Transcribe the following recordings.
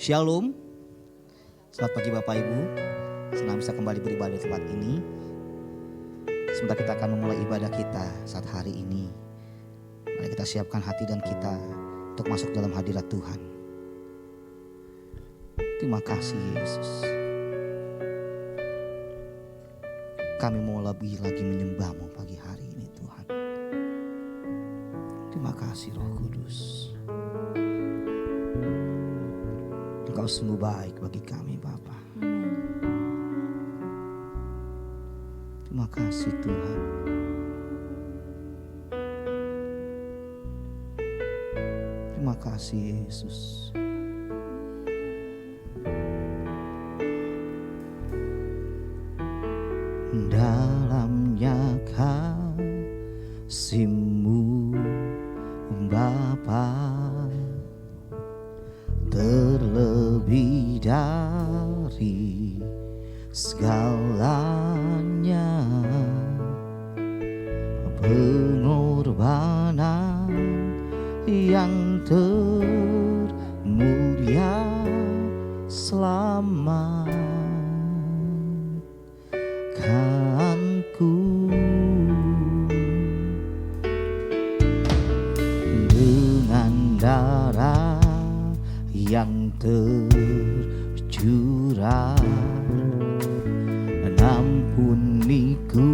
Shalom, selamat pagi Bapak Ibu. Senang bisa kembali beribadah di tempat ini. Sebentar kita akan memulai ibadah kita saat hari ini. Mari kita siapkan hati dan kita untuk masuk dalam hadirat Tuhan. Terima kasih Yesus. Kami mau lebih lagi menyembah-Mu pagi hari ini Tuhan. Terima kasih Roh Kudus. Engkau sungguh baik bagi kami Bapa. Terima kasih Tuhan. Terima kasih Yesus. Dalamnya kasih-Mu Bapa, terlebih dari segalanya, pengorbanan yang termulia selamatkanku dengan darah yang tercurah, ampuniku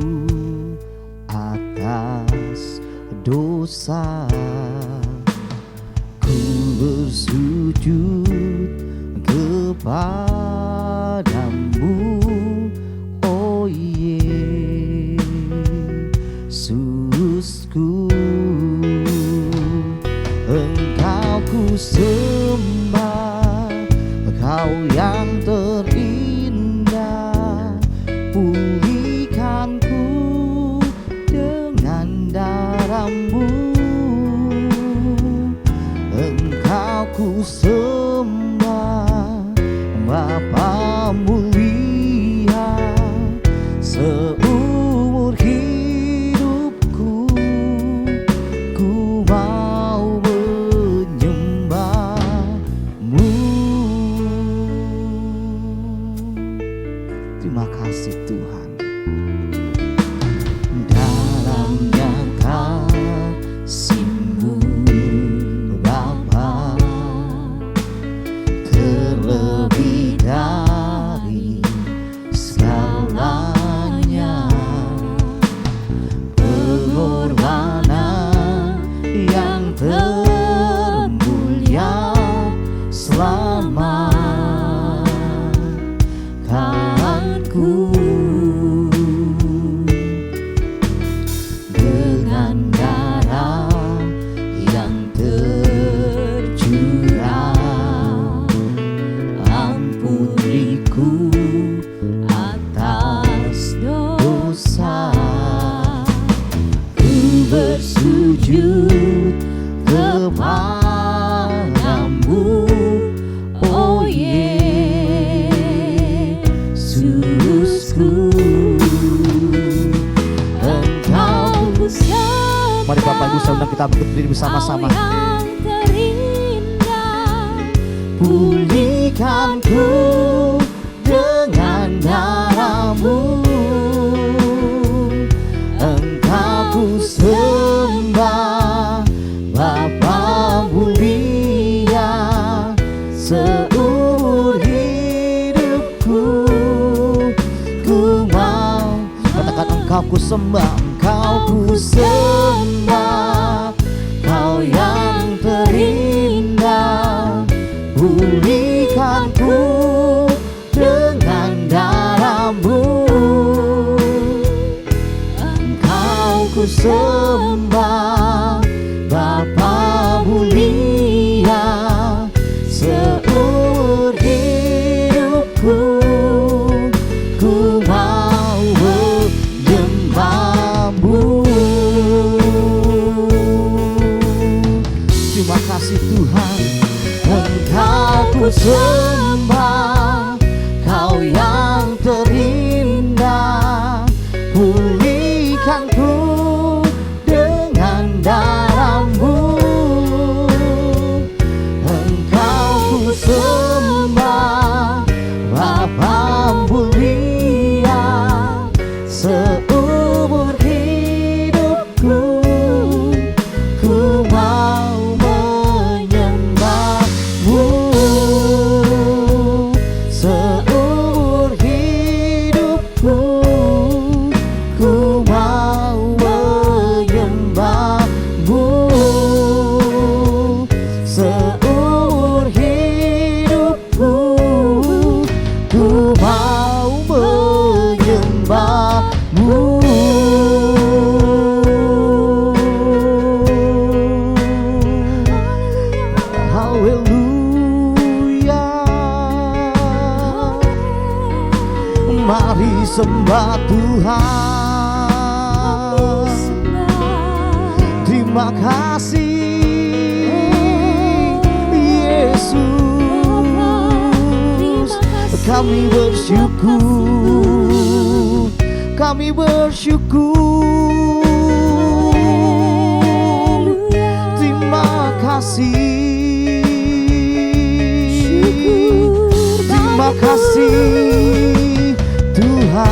atas dosa. Ku bersujud kepadamu, oh Yesusku. Engkau ku sembah, Kau yang terindah. Pulihkanku dengan darah-Mu. Engkau ku sembah, Bapa mulia. Seumur hidupku ku mau menyembah-Mu. Terima kasih Tuhan. Dalamnya kasih-Mu Bapa, terlebih dari segalanya, pengorbanan yang termulia selamatkanku dengan darah yang tercurah. Ampuniku atas dosa. Ku bersujud kepadamu, oh Yesusku. Engkau ku sembah. Mari Bapak Ibu saudara kita berdiri bersama-sama. Pulihkanku dengan darah-Mu. Engkau ku sembah, Bapa mulia. Seumur hidupku ku mau. Katakan Engkau ku sembah, Engkau ku sembah. Kau yang terindah. Pulihkanku dengan darah-Mu. Engkau ku sembah, Bapa mulia. Seumur hidupku ku mau menyembah-Mu. Terima kasih Tuhan. Engkau ku sembah, Kau yang terindah. Pulihkanku dengan darah-Mu. Engkau ku sembah, sembah Tuhan. Terima kasih Yesus. Kami bersyukur, kami bersyukur. Terima kasih, terima kasih Tuhan.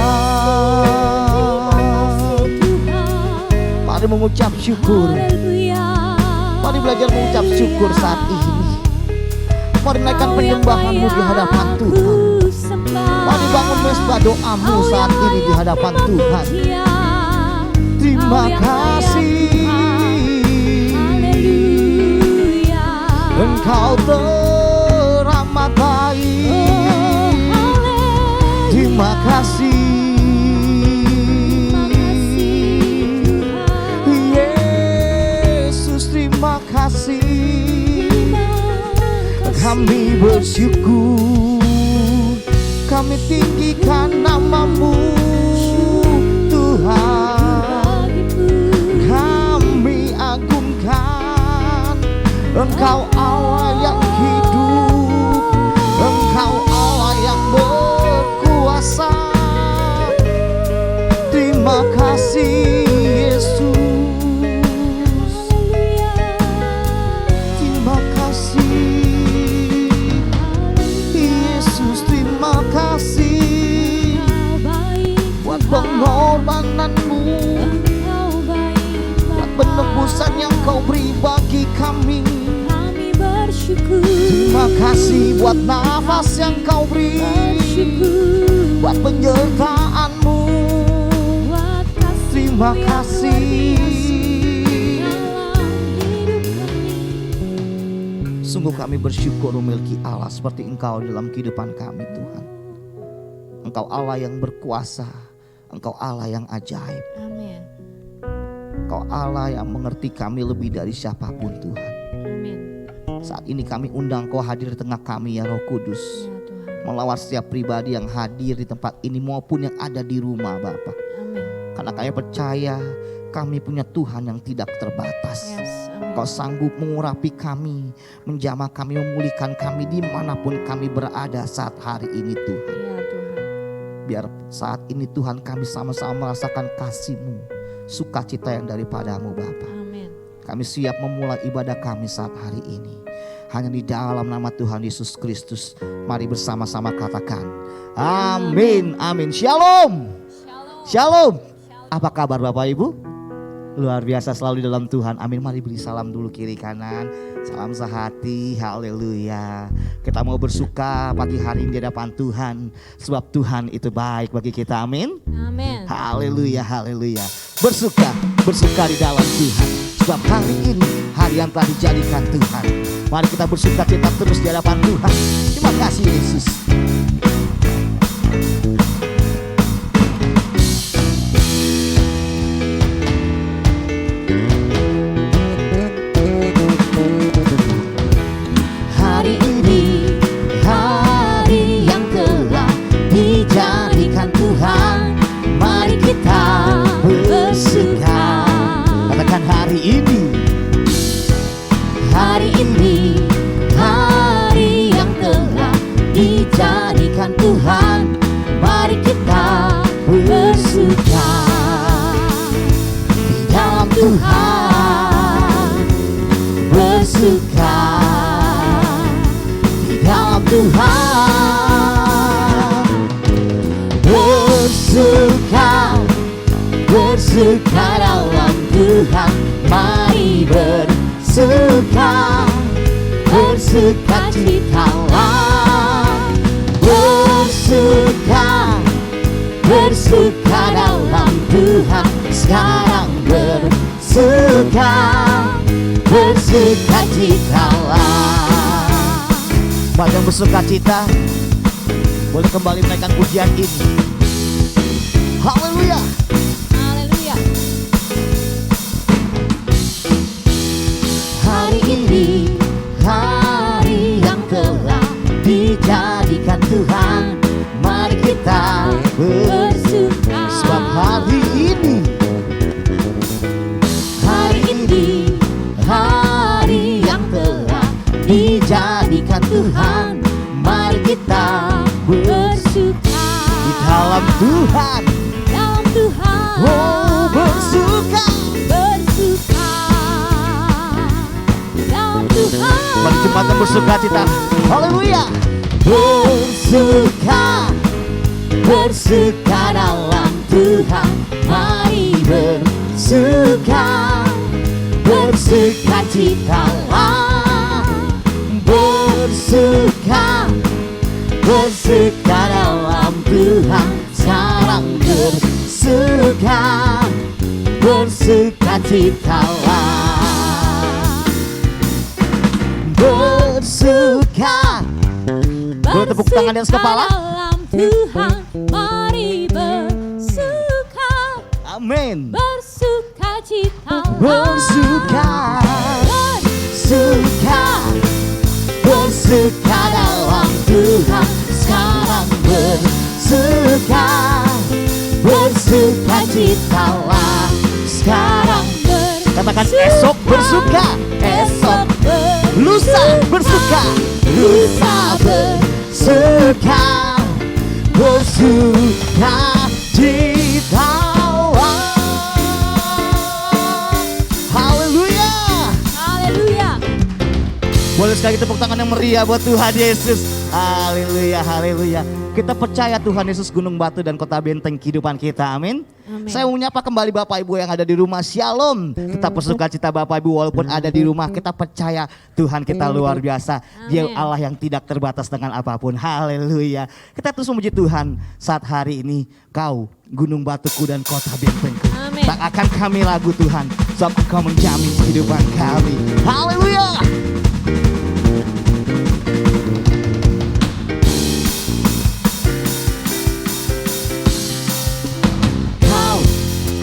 Mari mengucap syukur. Mari belajar mengucap syukur saat ini. Mari naikkan penyembahanmu di hadapan Tuhan. Mari bangun mesbah doamu saat ini di hadapan Tuhan. Terima kasih, Engkau teramat baik. Terima kasih Yesus, terima kasih. Kami bersyukur, kami tinggikan nama-Mu Tuhan. Kami agungkan Engkau Allah yang hidup, Engkau Allah yang berkuasa. Terima kasih Yesus. Terima kasih Yesus, terima kasih buat pengorbanan-Mu, buat penebusan yang Kau beri bagi kami. Terima kasih buat nafas yang Kau beri, buat penyertaan-Mu. Terima kasih. Sungguh kami bersyukur memiliki Allah seperti Engkau dalam kehidupan kami Tuhan. Engkau Allah yang berkuasa, Engkau Allah yang ajaib. Amin. Engkau Allah yang mengerti kami lebih dari siapapun Tuhan. Amin. Saat ini kami undang Kau hadir di tengah kami ya Roh Kudus. Ya Tuhan. Melawat setiap pribadi yang hadir di tempat ini maupun yang ada di rumah Bapa. Amin. Karena kami percaya kami punya Tuhan yang tidak terbatas. Yes. Amin. Kau sanggup mengurapi kami, menjamah kami, memulihkan kami dimanapun kami berada saat hari ini Tuhan. Ya Tuhan. Biar saat ini Tuhan kami sama-sama merasakan kasih-Mu, sukacita yang daripadamu Bapa. Amin. Kami siap memulai ibadah kami saat hari ini. Hanya di dalam nama Tuhan Yesus Kristus. Mari bersama-sama katakan amin, amin. Shalom. Shalom. Apa kabar Bapak Ibu? Luar biasa selalu dalam Tuhan. Amin. Mari beri salam dulu kiri kanan. Salam sehati. Haleluya. Kita mau bersuka pagi hari ini di hadapan Tuhan. Sebab Tuhan itu baik bagi kita. Amin. Amin. Haleluya, haleluya. Bersuka, bersuka di dalam Tuhan. Sebab hari ini hari yang telah dijadikan Tuhan. Mari kita bersuka cita terus di hadapan Tuhan. Terima kasih Yesus. Hari ini hari yang telah dijadikan Tuhan. Mari kita bersuka. Katakan hari ini. Hari ini hari yang telah dijadikan Tuhan. Mari kita bersuka di dalam Tuhan. Bersuka di dalam Tuhan. Bersuka, bersuka dalam Tuhan. Mari bersuka, bersuka citalah. Bersuka, bersuka dalam Tuhan. Sekarang bersuka, bersuka citalah. Mari yang bersuka cita boleh kembali menaikkan pujian ini. Haleluya. Haleluya. Hari ini hari yang telah dijadikan Tuhan. Mari kita bersuka Tuhan. dalam Tuhan. Oh, bersuka. Bersuka dalam Tuhan. Mari jemaat bersuka cita. Haleluya. Bersuka, bersuka dalam Tuhan. Mari bersuka, bersuka citalah. Bersuka, bersuka dalam Tuhan. Sekarang bersuka, bersuka citalah. Bersuka. Bertepuk tangan di atas kepala. Dalam Tuhan, mari bersuka. Amin. Bersuka cita. Bersuka, bersuka, bersuka dalam Tuhan. Sekarang bersuka, bersuka citalah. Sekarang katakan esok bersuka, esok lusa bersuka, lusa bersuka, bersuka citalah. Haleluya. Haleluya. Boleh sekali tepuk tangan yang meriah buat Tuhan Yesus. Haleluya, haleluya. Kita percaya Tuhan Yesus gunung batu dan kota benteng kehidupan kita. Amin. Amin. Saya menyapa kembali Bapak Ibu yang ada di rumah. Shalom. Tetap bersuka cita Bapak Ibu walaupun ada di rumah. Kita percaya Tuhan kita luar biasa. Dia Amin. Allah yang tidak terbatas dengan apapun. Haleluya. Kita terus memuji Tuhan saat hari ini. Kau gunung batuku dan kota bentengku. Amin. Tak akan kami lagu Tuhan. Sebab Engkau menjamin kehidupan kami. Haleluya.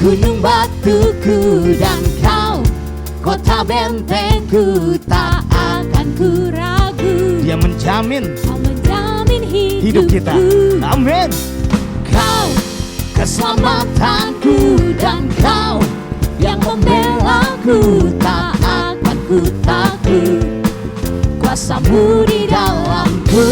Gunung batuku dan kau kota bentengku, tak akan ku ragu. Dia menjamin Kau menjamin hidup kita. hidupku. Amin. Kau keselamatanku dan kau yang membelaku, tak akan ku takut. Kuasamu di dalamku,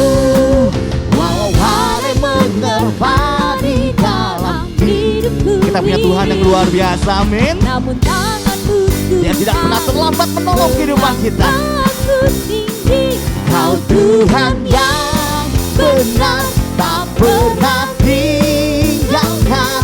walau badai menerpa di dalam hidupku. Kita punya Tuhan yang luar biasa, amin. Namun tanganmu Dia tidak pernah terlambat menolong kehidupan kita. Tanganku tinggi. Kau Tuhan yang benar, tak pernah tinggalkan.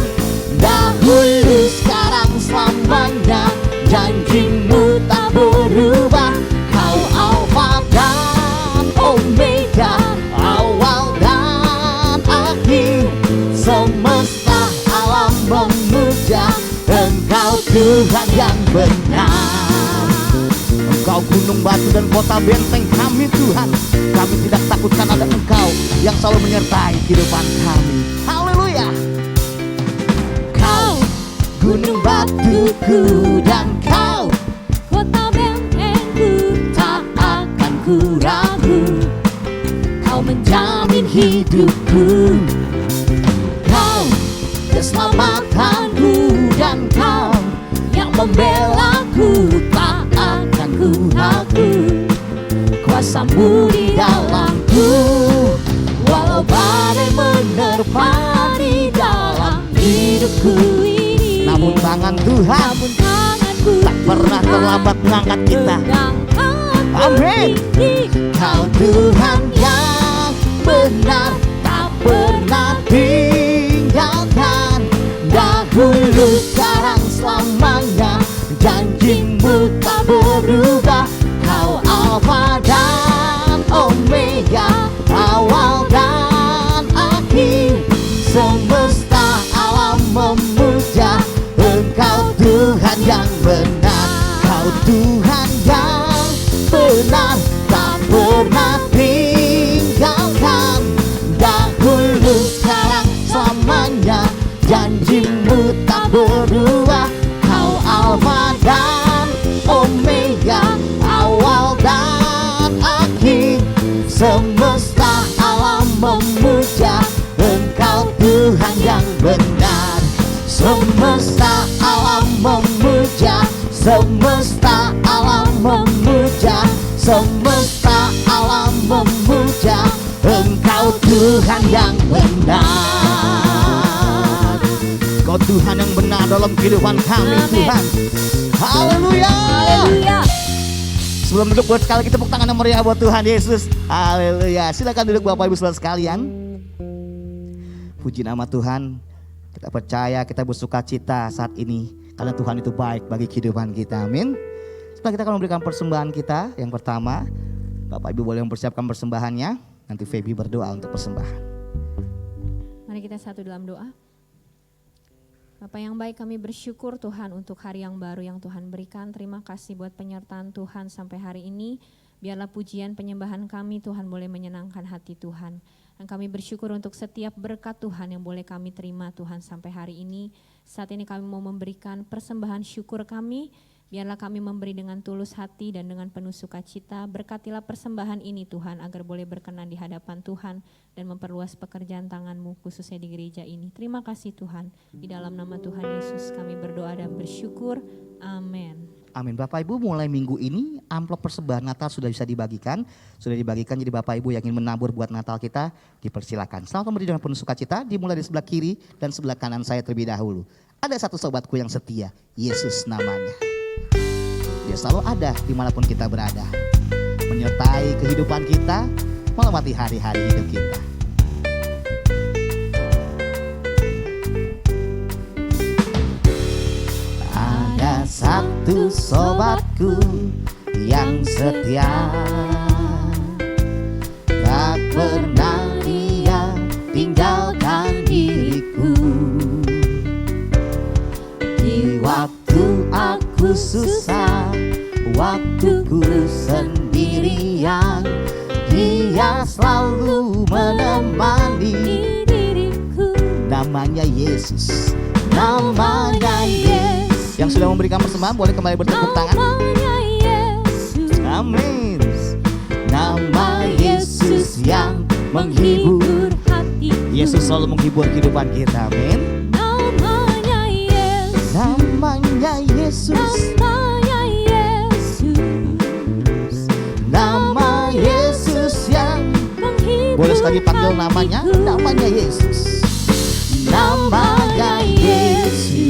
Dahulu, sekarang, selamanya, janjimu tak berubah. Kau Alfa dan Omega, awal dan akhir. Semesta alam memuja Engkau Tuhan yang benar. Engkau gunung batu dan kota benteng kami Tuhan. Kami tidak takut karena ada Engkau yang selalu menyertai kehidupan kami. Haleluya. Kau gunung batuku dan kau Kota bentengku, tak akan ku ragu. Kau menjamin hidupku. Kau keselamatanku dan kau yang membelaku, tak akan ku ragu. Kuasamu di dalamku, walau badai menerpa di dalam hidupku ini. Namun tangan Tuhan namun tanganku tak pernah terlambat mengangkat kita. Pegangkanku Amin. tinggi. Kau Tuhan yang benar, tak pernah tinggalkan. Dahulu, sekarang, selamanya, janjimu tak berubah. Kau Alfa dan Omega, awal dan akhir. Semesta alam memuja Engkau Tuhan yang benar. Kau Tuhan yang benar, tak pernah tinggalkan. Dahulu, sekarang, selamanya, janjimu tak berubah. Kau Alfa dan Omega, awal dan akhir. Semesta alam memuja Engkau Tuhan yang benar. Semesta alam memuja, semesta alam memuja, semesta alam memuja Engkau Tuhan yang benar. buat Tuhan yang benar dalam kehidupan kami. Amin. Tuhan. Haleluya. Haleluya. Sebelum duduk buat sekali kita tepuk tangan yang meriah buat Tuhan Yesus. Haleluya. Silakan duduk Bapak Ibu Saudara sekalian. Puji nama Tuhan. Kita percaya, kita bersuka cita saat ini karena Tuhan itu baik bagi kehidupan kita. Amin. Setelah kita akan memberikan persembahan kita. Yang pertama, Bapak Ibu boleh mempersiapkan persembahannya. Nanti Feby berdoa untuk persembahan. Mari kita satu dalam doa. Bapak yang baik, kami bersyukur Tuhan untuk hari yang baru yang Tuhan berikan. Terima kasih buat penyertaan Tuhan sampai hari ini. Biarlah pujian penyembahan kami Tuhan boleh menyenangkan hati Tuhan. Dan kami bersyukur untuk setiap berkat Tuhan yang boleh kami terima Tuhan sampai hari ini. Saat ini kami mau memberikan persembahan syukur kami. Biarlah kami memberi dengan tulus hati dan dengan penuh sukacita. Berkatilah persembahan ini Tuhan agar boleh berkenan di hadapan Tuhan dan memperluas pekerjaan tangan-Mu khususnya di gereja ini. Terima kasih Tuhan. Di dalam nama Tuhan Yesus kami berdoa dan bersyukur. Amin. Amin. Bapak Ibu, mulai minggu ini amplop persembahan Natal sudah bisa dibagikan. Sudah dibagikan, jadi Bapak Ibu yang ingin menabur buat Natal kita dipersilakan. Selamat memberi dengan penuh sukacita. Dimulai di sebelah kiri dan sebelah kanan saya terlebih dahulu. Ada satu sobatku yang setia, Yesus namanya. Dia selalu ada dimanapun kita berada, menyertai kehidupan kita, melewati hari-hari hidup kita. Ada satu sobatku yang setia, tak pernah dia tinggalkan diriku. Di waktu aku susah, waktu ku sendirian, dia selalu menemani diriku. Namanya Yesus, namanya Yesus. Yang sudah memberikan persembahan boleh kembali bertepuk tangan. Namanya Yesus. Amin. Nama Yesus yang menghibur. hati. Yesus selalu menghibur kehidupan kita. Amin. Namanya Yesus. Namanya Yesus. Namanya Yesus. Nama Yesus yang Menghibur boleh sekali panggil namanya. hatiku. Namanya Yesus. Namanya Yesus.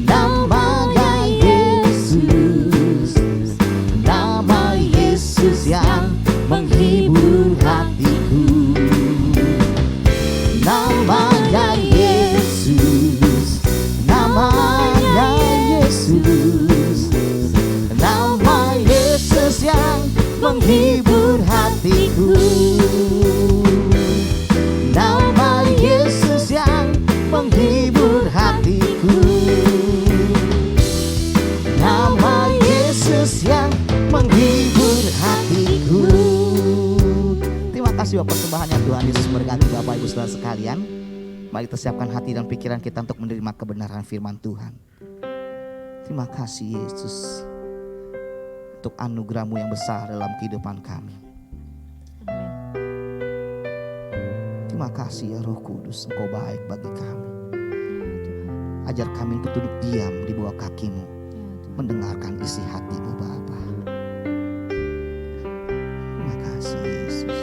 Namanya Yesus. Nama Yesus yang menghibur hatiku. Namanya Yesus. Namanya Yesus. Nama Yesus yang menghibur hatiku. Nama Yesus yang menghibur hatiku. Nama Yesus yang menghibur hatiku. Terima kasih Bapak persembahannya. Tuhan Yesus berkati Bapak Ibu Saudara sekalian. Mari kita siapkan hati dan pikiran kita untuk menerima kebenaran firman Tuhan. Terima kasih Yesus untuk anugerah-Mu yang besar dalam kehidupan kami. Terima kasih ya Roh Kudus, Engkau baik bagi kami. Ajar kami untuk duduk diam di bawah kaki-Mu, mendengarkan isi hati-Mu Bapa. Terima kasih Yesus.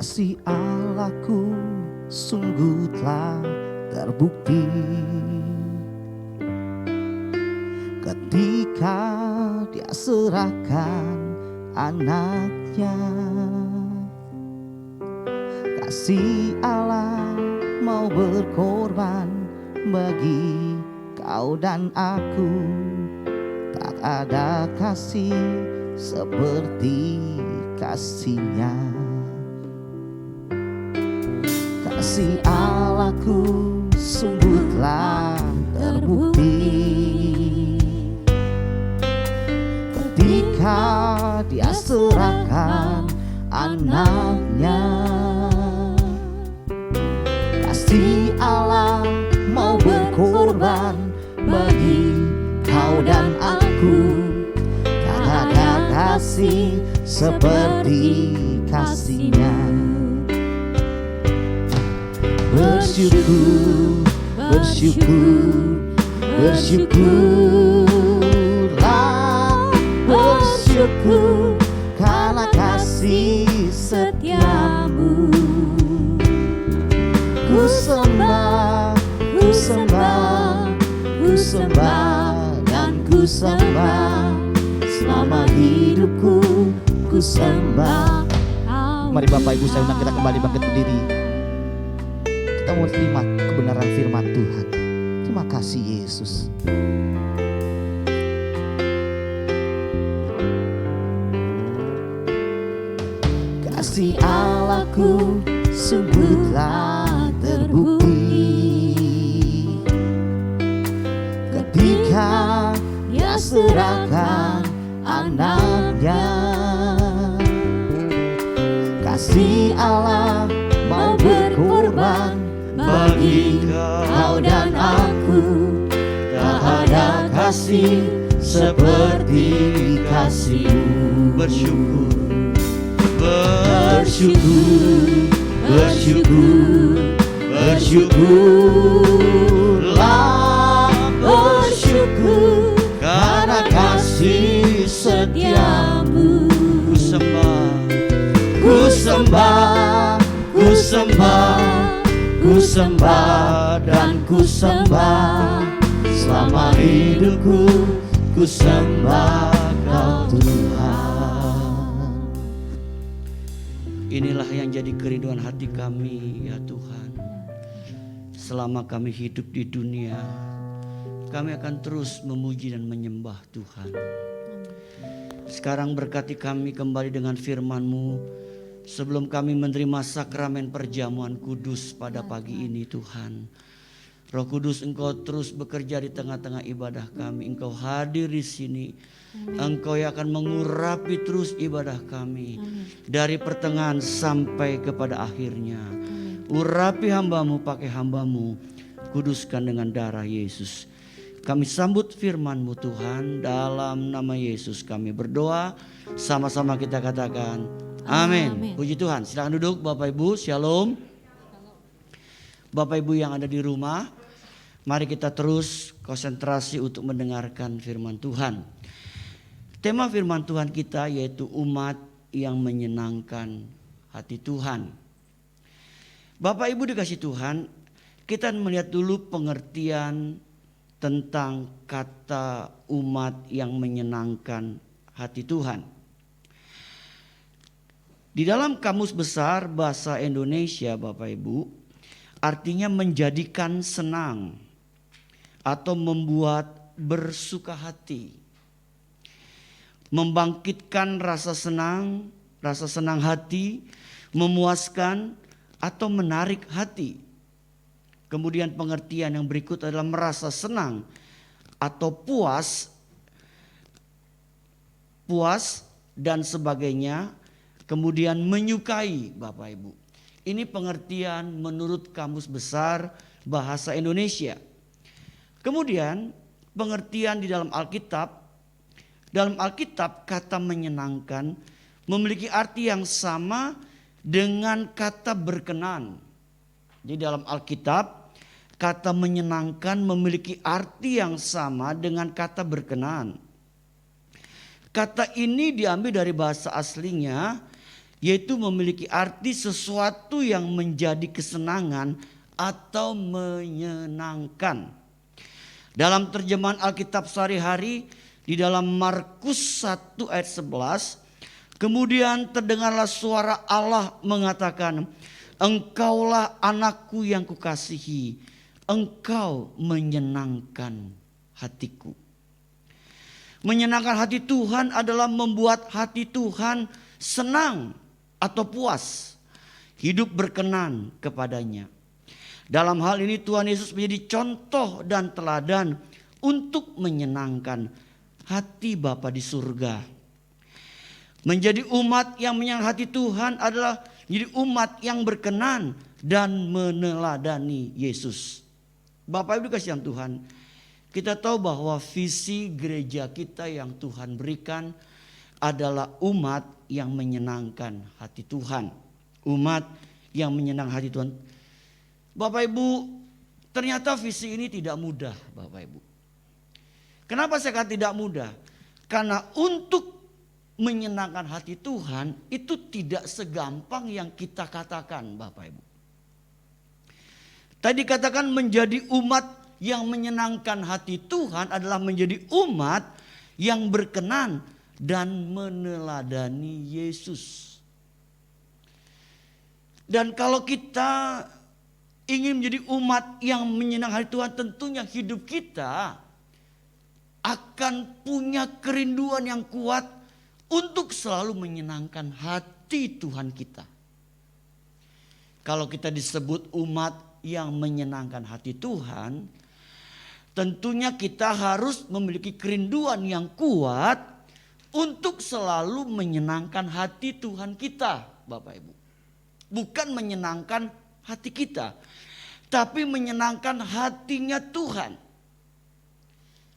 Kasih Allahku sungguh telah terbukti ketika Dia serahkan anaknya. Kasih Allah mau berkorban bagi kau dan aku. Tak ada kasih seperti kasih-Nya. Kasih Allahku sungguh telah terbukti ketika Dia serahkan anaknya. Kasih Allah mau berkorban bagi kau dan aku. Tak ada kasih seperti kasih-Nya. Bersyukur, bersyukur, Bersyukurlah, bersyukur karena kasih setiamu. Ku sembah, ku sembah, ku sembah dan ku sembah. Selama hidupku ku sembah. Mari Bapak Ibu saya undang kita kembali bangkit berdiri. Kita mau terima kebenaran firman Tuhan. Terima kasih Yesus. Kasih Allahku sungguh telah terbukti ketika Dia serahkan anaknya. Kasih Allah mau berkorban bagi kau dan aku. Tak ada kasih seperti kasih-Mu. Bersyukur, bersyukur, bersyukur, bersyukurlah, bersyukur karena kasih setiamu. Ku sembah, ku sembah, ku sembah, ku sembah dan ku sembah. Selama hidupku ku sembah Kau Tuhan. Inilah yang jadi kerinduan hati kami ya Tuhan. Selama kami hidup di dunia, kami akan terus memuji dan menyembah Tuhan. Sekarang berkati kami kembali dengan firman-Mu. Sebelum kami menerima sakramen perjamuan kudus pada pagi ini Tuhan. Roh Kudus, Engkau terus bekerja di tengah-tengah ibadah kami. Engkau hadir di sini. Engkau yang akan mengurapi terus ibadah kami. Dari pertengahan sampai kepada akhirnya. Urapi hamba-Mu, pakai hamba-Mu. Kuduskan dengan darah Yesus. Kami sambut firman-Mu Tuhan. Dalam nama Yesus kami berdoa. Sama-sama kita katakan amin. Puji Tuhan. Silakan duduk Bapak Ibu. Shalom. Bapak Ibu yang ada di rumah, mari kita terus konsentrasi untuk mendengarkan firman Tuhan. Tema firman Tuhan kita yaitu umat yang menyenangkan hati Tuhan. Bapak Ibu dikasih Tuhan, kita melihat dulu pengertian tentang kata umat yang menyenangkan hati Tuhan. Di dalam Kamus Besar Bahasa Indonesia Bapak Ibu, artinya menjadikan senang atau membuat bersuka hati. Membangkitkan rasa senang hati, memuaskan atau menarik hati. Kemudian pengertian yang berikut adalah merasa senang atau puas dan sebagainya. Kemudian menyukai Bapak Ibu. Ini pengertian menurut Kamus Besar Bahasa Indonesia. Kemudian pengertian di dalam Alkitab. Dalam Alkitab kata menyenangkan memiliki arti yang sama dengan kata berkenan. Jadi dalam Alkitab kata menyenangkan memiliki arti yang sama dengan kata berkenan. Kata ini diambil dari bahasa aslinya, yaitu memiliki arti sesuatu yang menjadi kesenangan atau menyenangkan. Dalam terjemahan Alkitab sehari-hari di dalam Markus 1 ayat 11, kemudian terdengarlah suara Allah mengatakan, Engkaulah anakku yang kukasihi, engkau menyenangkan hatiku. Menyenangkan hati Tuhan adalah membuat hati Tuhan senang atau puas, hidup berkenan kepadanya. Dalam hal ini Tuhan Yesus menjadi contoh dan teladan untuk menyenangkan hati Bapa di surga. Menjadi umat yang menyenangkan hati Tuhan adalah menjadi umat yang berkenan dan meneladani Yesus. Bapak Ibu dikasihi Tuhan, kita tahu bahwa visi gereja kita yang Tuhan berikan adalah umat yang menyenangkan hati Tuhan. Umat yang menyenangkan hati Tuhan. Bapak Ibu, ternyata visi ini tidak mudah Bapak Ibu. Kenapa saya kata tidak mudah? Karena untuk menyenangkan hati Tuhan itu tidak segampang yang kita katakan, Bapak Ibu. Tadi katakan menjadi umat yang menyenangkan hati Tuhan adalah menjadi umat yang berkenan dan meneladani Yesus. Dan kalau kita ingin menjadi umat yang menyenangkan hati Tuhan, tentunya hidup kita akan punya kerinduan yang kuat untuk selalu menyenangkan hati Tuhan kita. Kalau kita disebut umat yang menyenangkan hati Tuhan, tentunya kita harus memiliki kerinduan yang kuat untuk selalu menyenangkan hati Tuhan kita, Bapak Ibu. Bukan menyenangkan hati kita, tapi menyenangkan hatinya Tuhan.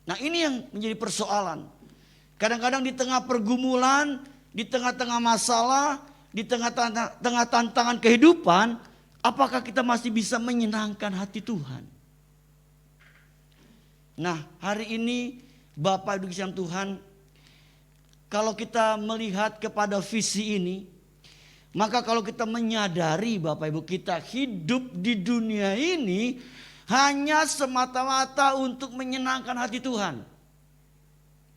Nah, ini yang menjadi persoalan. Kadang-kadang di tengah pergumulan, di tengah-tengah masalah, di tengah-tengah tantangan kehidupan, apakah kita masih bisa menyenangkan hati Tuhan? Nah, hari ini Bapak Ibu sekalian Tuhan, kalau kita melihat kepada visi ini, maka kalau kita menyadari Bapak Ibu kita hidup di dunia ini hanya semata-mata untuk menyenangkan hati Tuhan.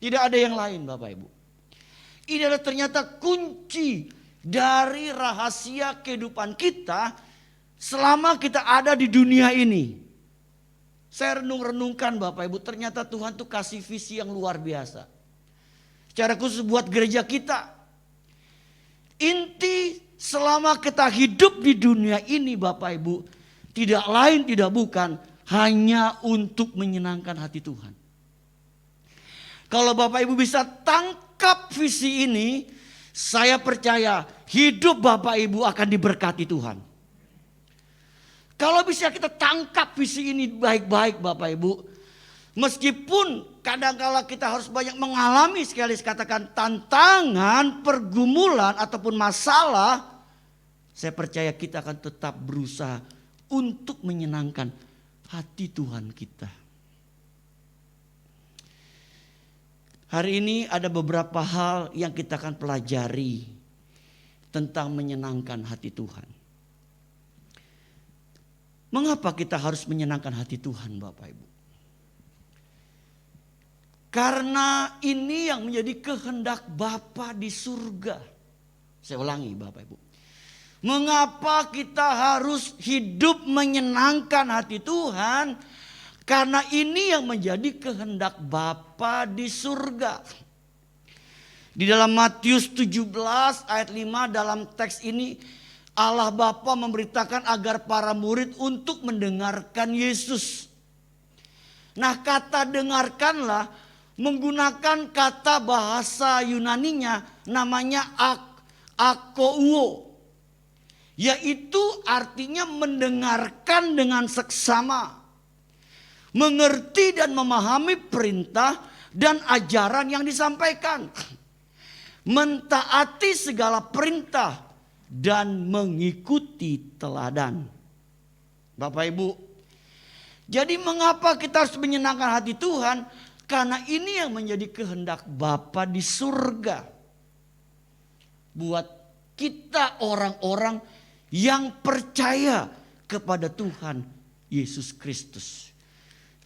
Tidak ada yang lain Bapak Ibu. Ini adalah ternyata kunci dari rahasia kehidupan kita selama kita ada di dunia ini. Saya renung-renungkan Bapak Ibu, ternyata Tuhan tuh kasih visi yang luar biasa. Secara khusus buat gereja kita. Inti selama kita hidup di dunia ini Bapak Ibu, tidak lain tidak bukan hanya untuk menyenangkan hati Tuhan. Kalau Bapak Ibu bisa tangkap visi ini, saya percaya hidup Bapak Ibu akan diberkati Tuhan. Kalau bisa kita tangkap visi ini baik-baik Bapak Ibu, meskipun kadang-kala kita harus banyak mengalami sekali katakan tantangan, pergumulan ataupun masalah, saya percaya kita akan tetap berusaha untuk menyenangkan hati Tuhan kita. Hari ini ada beberapa hal yang kita akan pelajari tentang menyenangkan hati Tuhan. Mengapa kita harus menyenangkan hati Tuhan Bapak Ibu? Karena ini yang menjadi kehendak Bapa di surga. Saya ulangi Bapak Ibu. Mengapa kita harus hidup menyenangkan hati Tuhan? Karena ini yang menjadi kehendak Bapa di surga. Di dalam Matius 17 ayat 5 dalam teks ini Allah Bapa memberitakan agar para murid untuk mendengarkan Yesus. Nah, kata dengarkanlah menggunakan kata bahasa Yunaninya namanya akouo. Yaitu artinya mendengarkan dengan seksama. Mengerti dan memahami perintah dan ajaran yang disampaikan. Mentaati segala perintah dan mengikuti teladan. Bapak Ibu, jadi mengapa kita harus menyenangkan hati Tuhan? Karena ini yang menjadi kehendak Bapa di surga. Buat kita orang-orang yang percaya kepada Tuhan Yesus Kristus.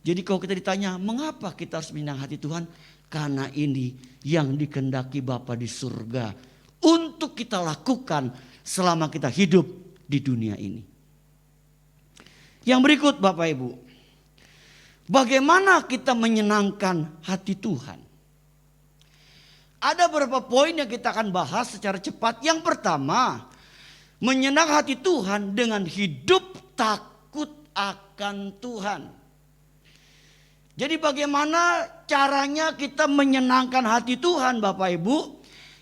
Jadi kalau kita ditanya mengapa kita harus menyenangkan hati Tuhan? Karena ini yang dikehendaki Bapa di surga. Untuk kita lakukan selama kita hidup di dunia ini. Yang berikut Bapak Ibu. Bagaimana kita menyenangkan hati Tuhan? Ada beberapa poin yang kita akan bahas secara cepat. Yang pertama, menyenangkan hati Tuhan dengan hidup takut akan Tuhan. Jadi bagaimana caranya kita menyenangkan hati Tuhan Bapak Ibu?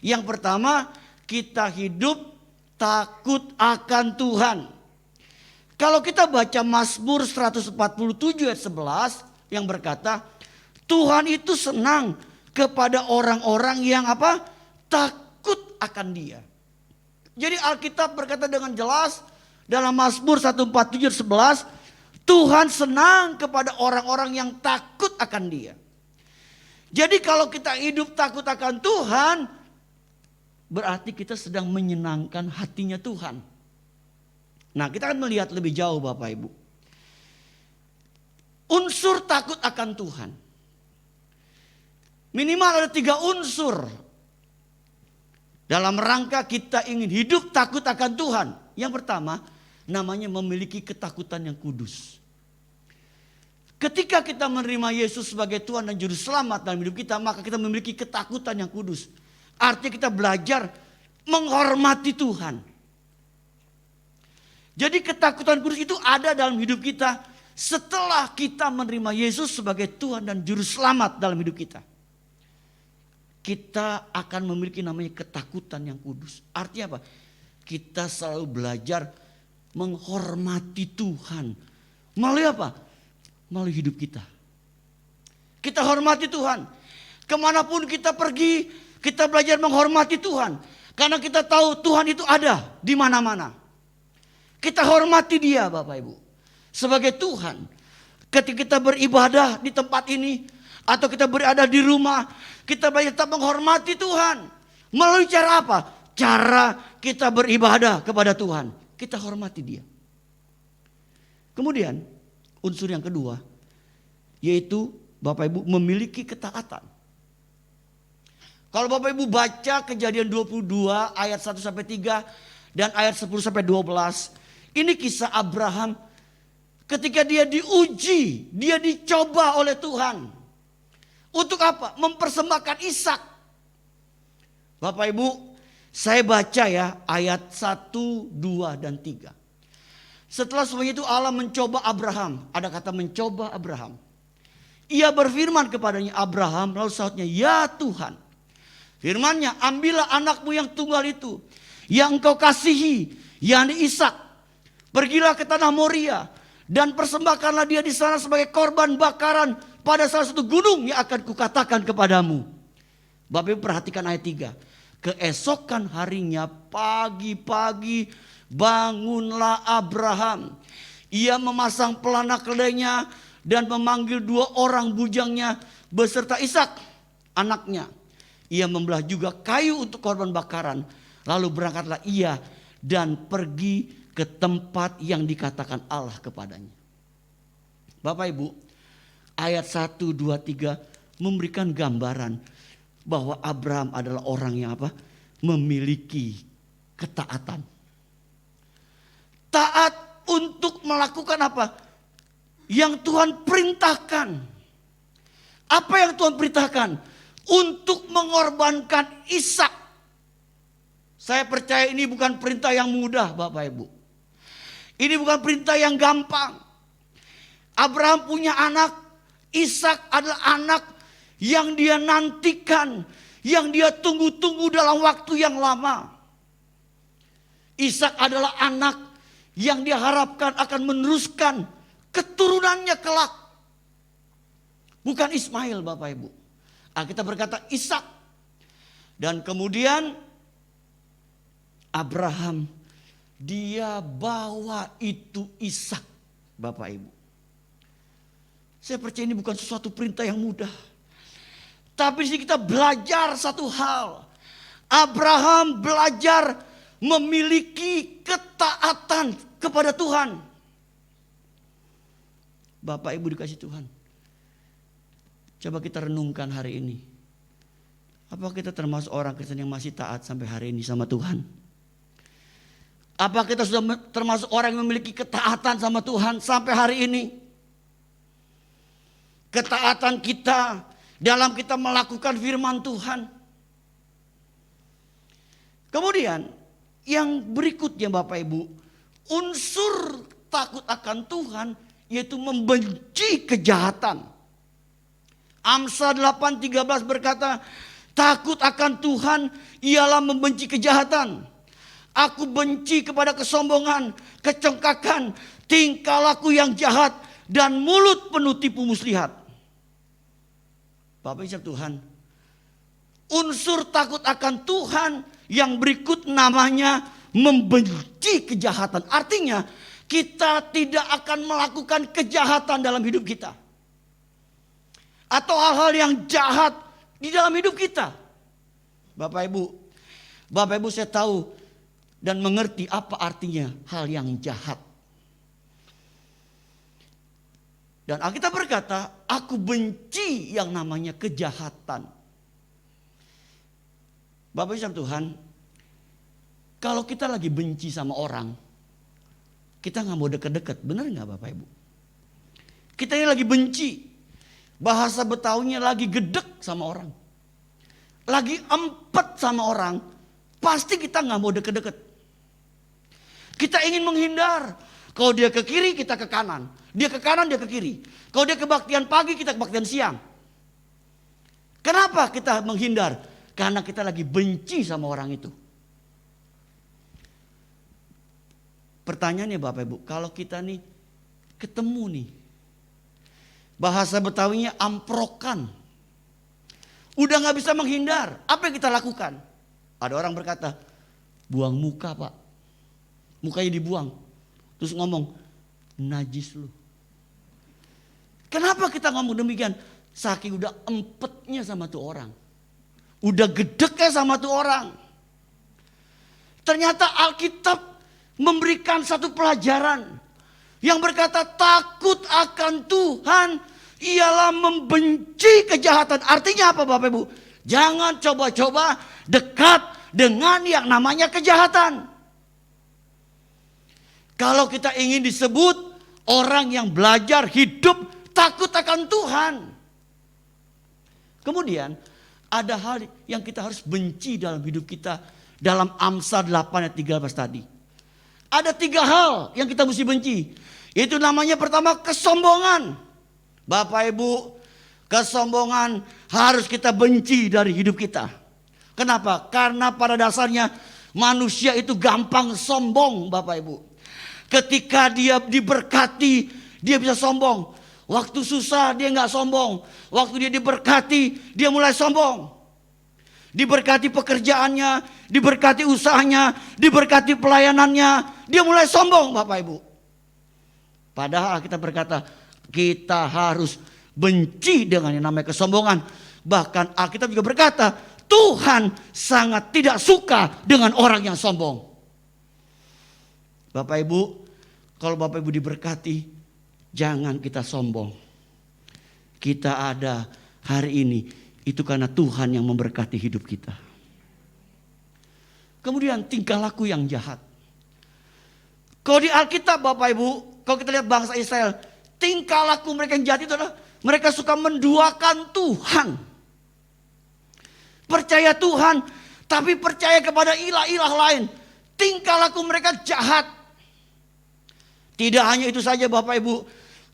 Yang pertama, kita hidup takut akan Tuhan. Kalau kita baca Mazmur 147 ayat 11 yang berkata, Tuhan itu senang kepada orang-orang yang apa? Takut akan Dia. Jadi Alkitab berkata dengan jelas dalam Mazmur 147 ayat 11, Tuhan senang kepada orang-orang yang takut akan Dia. Jadi kalau kita hidup takut akan Tuhan, berarti kita sedang menyenangkan hatinya Tuhan. Nah, kita akan melihat lebih jauh Bapak Ibu. Unsur takut akan Tuhan. Minimal ada 3 unsur dalam rangka kita ingin hidup takut akan Tuhan. Yang pertama, namanya memiliki ketakutan yang kudus. Ketika kita menerima Yesus sebagai Tuhan dan Juru Selamat dalam hidup kita, maka kita memiliki ketakutan yang kudus. Artinya kita belajar menghormati Tuhan. Jadi ketakutan kudus itu ada dalam hidup kita setelah kita menerima Yesus sebagai Tuhan dan Juru Selamat dalam hidup kita. Kita akan memiliki namanya ketakutan yang kudus. Artinya apa? Kita selalu belajar menghormati Tuhan. Melalui apa? Melalui hidup kita. Kita hormati Tuhan. Kemanapun kita pergi, kita belajar menghormati Tuhan. Karena kita tahu Tuhan itu ada di mana-mana. Kita hormati Dia Bapak Ibu. Sebagai Tuhan. Ketika kita beribadah di tempat ini, atau kita berada di rumah, kita belajar tetap menghormati Tuhan. Melalui cara apa? Cara kita beribadah kepada Tuhan. Kita hormati Dia. Kemudian unsur yang kedua, yaitu Bapak Ibu memiliki ketaatan. Kalau Bapak Ibu baca Kejadian 22 ayat 1 sampai 3 dan ayat 10 sampai 12, ini kisah Abraham ketika dia diuji, dia dicoba oleh Tuhan. Untuk apa? Mempersembahkan Ishak. Bapak Ibu, saya baca ya ayat 1, 2 dan 3. Setelah semuanya itu Allah mencoba Abraham. Ada kata mencoba Abraham. Ia berfirman kepadanya, Abraham, lalu sahutnya, ya Tuhan. Firman-Nya, ambillah anakmu yang tunggal itu, yang engkau kasihi, yakni Ishak. Pergilah ke tanah Moria dan persembahkanlah dia di sana sebagai korban bakaran pada salah satu gunung yang akan kukatakan kepadamu. Bapak Ibu perhatikan ayat 3. Keesokan harinya pagi-pagi bangunlah Abraham. Ia memasang pelana keledainya dan memanggil 2 orang bujangnya beserta Ishak anaknya. Ia membelah juga kayu untuk korban bakaran. Lalu berangkatlah ia dan pergi ke tempat yang dikatakan Allah kepadanya. Bapak Ibu, ayat 1, 2, 3 memberikan gambaran bahwa Abraham adalah orang yang apa? Memiliki ketaatan. Taat untuk melakukan apa? Yang Tuhan perintahkan. Apa yang Tuhan perintahkan? Untuk mengorbankan Ishak. Saya percaya ini bukan perintah yang mudah Bapak Ibu. Ini bukan perintah yang gampang. Abraham punya anak. Ishak adalah anak yang dia nantikan. Yang dia tunggu-tunggu dalam waktu yang lama. Ishak adalah anak yang dia harapkan akan meneruskan keturunannya kelak. Bukan Ismail Bapak Ibu. Kita berkata Ishak. Dan kemudian Abraham dia bawa itu Ishak Bapak Ibu. Saya percaya ini bukan sesuatu perintah yang mudah. Tapi di sini kita belajar satu hal. Abraham belajar memiliki ketaatan kepada Tuhan. Bapak Ibu dikasih Tuhan. Coba kita renungkan hari ini. Apakah kita termasuk orang Kristen yang masih taat sampai hari ini sama Tuhan? Apakah kita sudah termasuk orang yang memiliki ketaatan sama Tuhan sampai hari ini? Ketaatan kita dalam kita melakukan firman Tuhan. Kemudian yang berikutnya Bapak Ibu, unsur takut akan Tuhan yaitu membenci kejahatan. Amsal 8:13 berkata, takut akan Tuhan ialah membenci kejahatan. Aku benci kepada kesombongan, kecongkakan, tingkah laku yang jahat, dan mulut penuh tipu muslihat. Bapak Ibu Tuhan, unsur takut akan Tuhan yang berikut namanya membenci kejahatan. Artinya kita tidak akan melakukan kejahatan dalam hidup kita. Atau hal-hal yang jahat di dalam hidup kita. Bapak Ibu saya tahu dan mengerti apa artinya hal yang jahat. Dan Alkitab berkata, aku benci yang namanya kejahatan. Bapak Ibu Tuhan, kalau kita lagi benci sama orang, kita nggak mau deket-deket, benar nggak Bapak Ibu? Kita ini lagi benci, bahasa Betawinya lagi gedek sama orang, lagi empet sama orang, pasti kita nggak mau deket-deket. Kita ingin menghindar. Kalau dia ke kiri, kita ke kanan. Dia ke kanan, dia ke kiri. Kalau dia kebaktian pagi, kita kebaktian siang. Kenapa kita menghindar? Karena kita lagi benci sama orang itu. Pertanyaannya Bapak Ibu, kalau kita nih ketemu nih, bahasa Betawinya amprokan, udah gak bisa menghindar, apa yang kita lakukan? Ada orang berkata, buang muka Pak. Mukanya dibuang. Terus ngomong, najis lu. Kenapa kita ngomong demikian? Saking udah empetnya sama tuh orang. Udah gedeknya sama tuh orang. Ternyata Alkitab memberikan satu pelajaran. Yang berkata takut akan Tuhan ialah membenci kejahatan. Artinya apa Bapak Ibu? Jangan coba-coba dekat dengan yang namanya kejahatan. Kalau kita ingin disebut orang yang belajar hidup takut akan Tuhan. Kemudian ada hal yang kita harus benci dalam hidup kita. Dalam Amsal 8 ayat 13 tadi. Ada 3 hal yang kita mesti benci. Itu namanya pertama kesombongan. Bapak Ibu, kesombongan harus kita benci dari hidup kita. Kenapa? Karena pada dasarnya manusia itu gampang sombong Bapak Ibu. Ketika dia diberkati, dia bisa sombong. Waktu susah dia nggak sombong. Waktu dia diberkati, dia mulai sombong. Diberkati pekerjaannya, diberkati usahanya, diberkati pelayanannya, dia mulai sombong Bapak Ibu. Padahal kita berkata, kita harus benci dengan yang namanya kesombongan. Bahkan Alkitab juga berkata, Tuhan sangat tidak suka dengan orang yang sombong. Bapak Ibu, kalau Bapak Ibu diberkati, jangan kita sombong. Kita ada hari ini, itu karena Tuhan yang memberkati hidup kita. Kemudian tingkah laku yang jahat. Kalau di Alkitab Bapak Ibu, kalau kita lihat bangsa Israel, tingkah laku mereka yang jahat itu adalah mereka suka menduakan Tuhan. Percaya Tuhan, tapi percaya kepada ilah-ilah lain. Tingkah laku mereka jahat. Tidak hanya itu saja Bapak Ibu,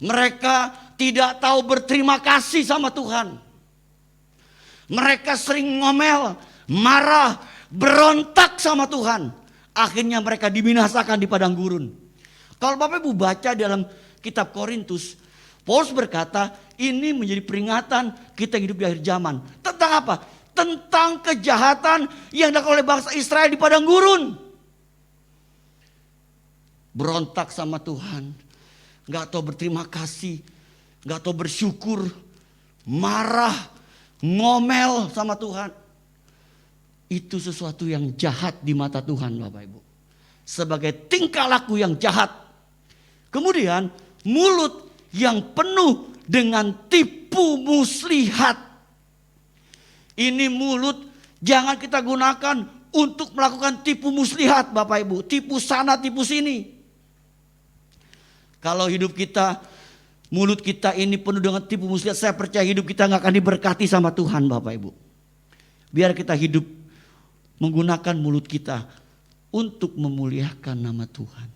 mereka tidak tahu berterima kasih sama Tuhan. Mereka sering ngomel, marah, berontak sama Tuhan. Akhirnya mereka dibinasakan di padang gurun. Kalau Bapak Ibu baca dalam kitab Korintus, Paulus berkata ini menjadi peringatan kita hidup di akhir zaman. Tentang apa? Tentang kejahatan yang dilakukan oleh bangsa Israel di padang gurun. Berontak sama Tuhan, gak tahu berterima kasih, gak tahu bersyukur, marah, ngomel sama Tuhan. Itu sesuatu yang jahat di mata Tuhan Bapak Ibu. Sebagai tingkah laku yang jahat. Kemudian mulut yang penuh dengan tipu muslihat. Ini mulut jangan kita gunakan untuk melakukan tipu muslihat Bapak Ibu. Tipu sana tipu sini. Kalau hidup kita, mulut kita ini penuh dengan tipu muslihat, saya percaya hidup kita gak akan diberkati sama Tuhan Bapak Ibu. Biar kita hidup menggunakan mulut kita untuk memuliakan nama Tuhan.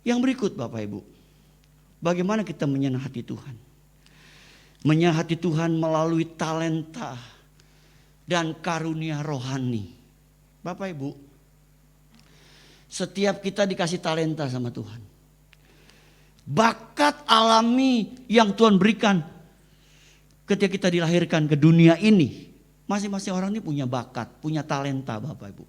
Yang berikut Bapak Ibu, bagaimana kita menyenang hati Tuhan? Menyenang hati Tuhan melalui talenta dan karunia rohani. Bapak Ibu, setiap kita dikasih talenta sama Tuhan. Bakat alami yang Tuhan berikan ketika kita dilahirkan ke dunia ini. Masing-masing orang ini punya bakat, punya talenta Bapak Ibu.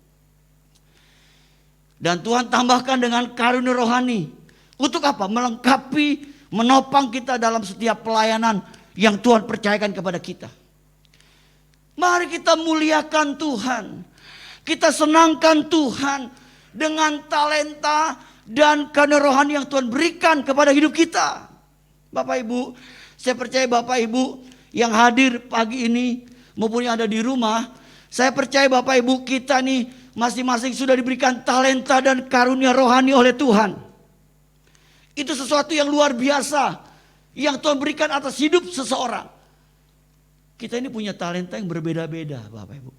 Dan Tuhan tambahkan dengan karunia rohani. Untuk apa? Melengkapi, menopang kita dalam setiap pelayanan yang Tuhan percayakan kepada kita. Mari kita muliakan Tuhan. Kita senangkan Tuhan dengan talenta dan karena rohani yang Tuhan berikan kepada hidup kita. Bapak Ibu, saya percaya Bapak Ibu yang hadir pagi ini maupun yang ada di rumah, saya percaya Bapak Ibu kita nih masing-masing sudah diberikan talenta dan karunia rohani oleh Tuhan. Itu sesuatu yang luar biasa yang Tuhan berikan atas hidup seseorang. Kita ini punya talenta yang berbeda-beda Bapak Ibu.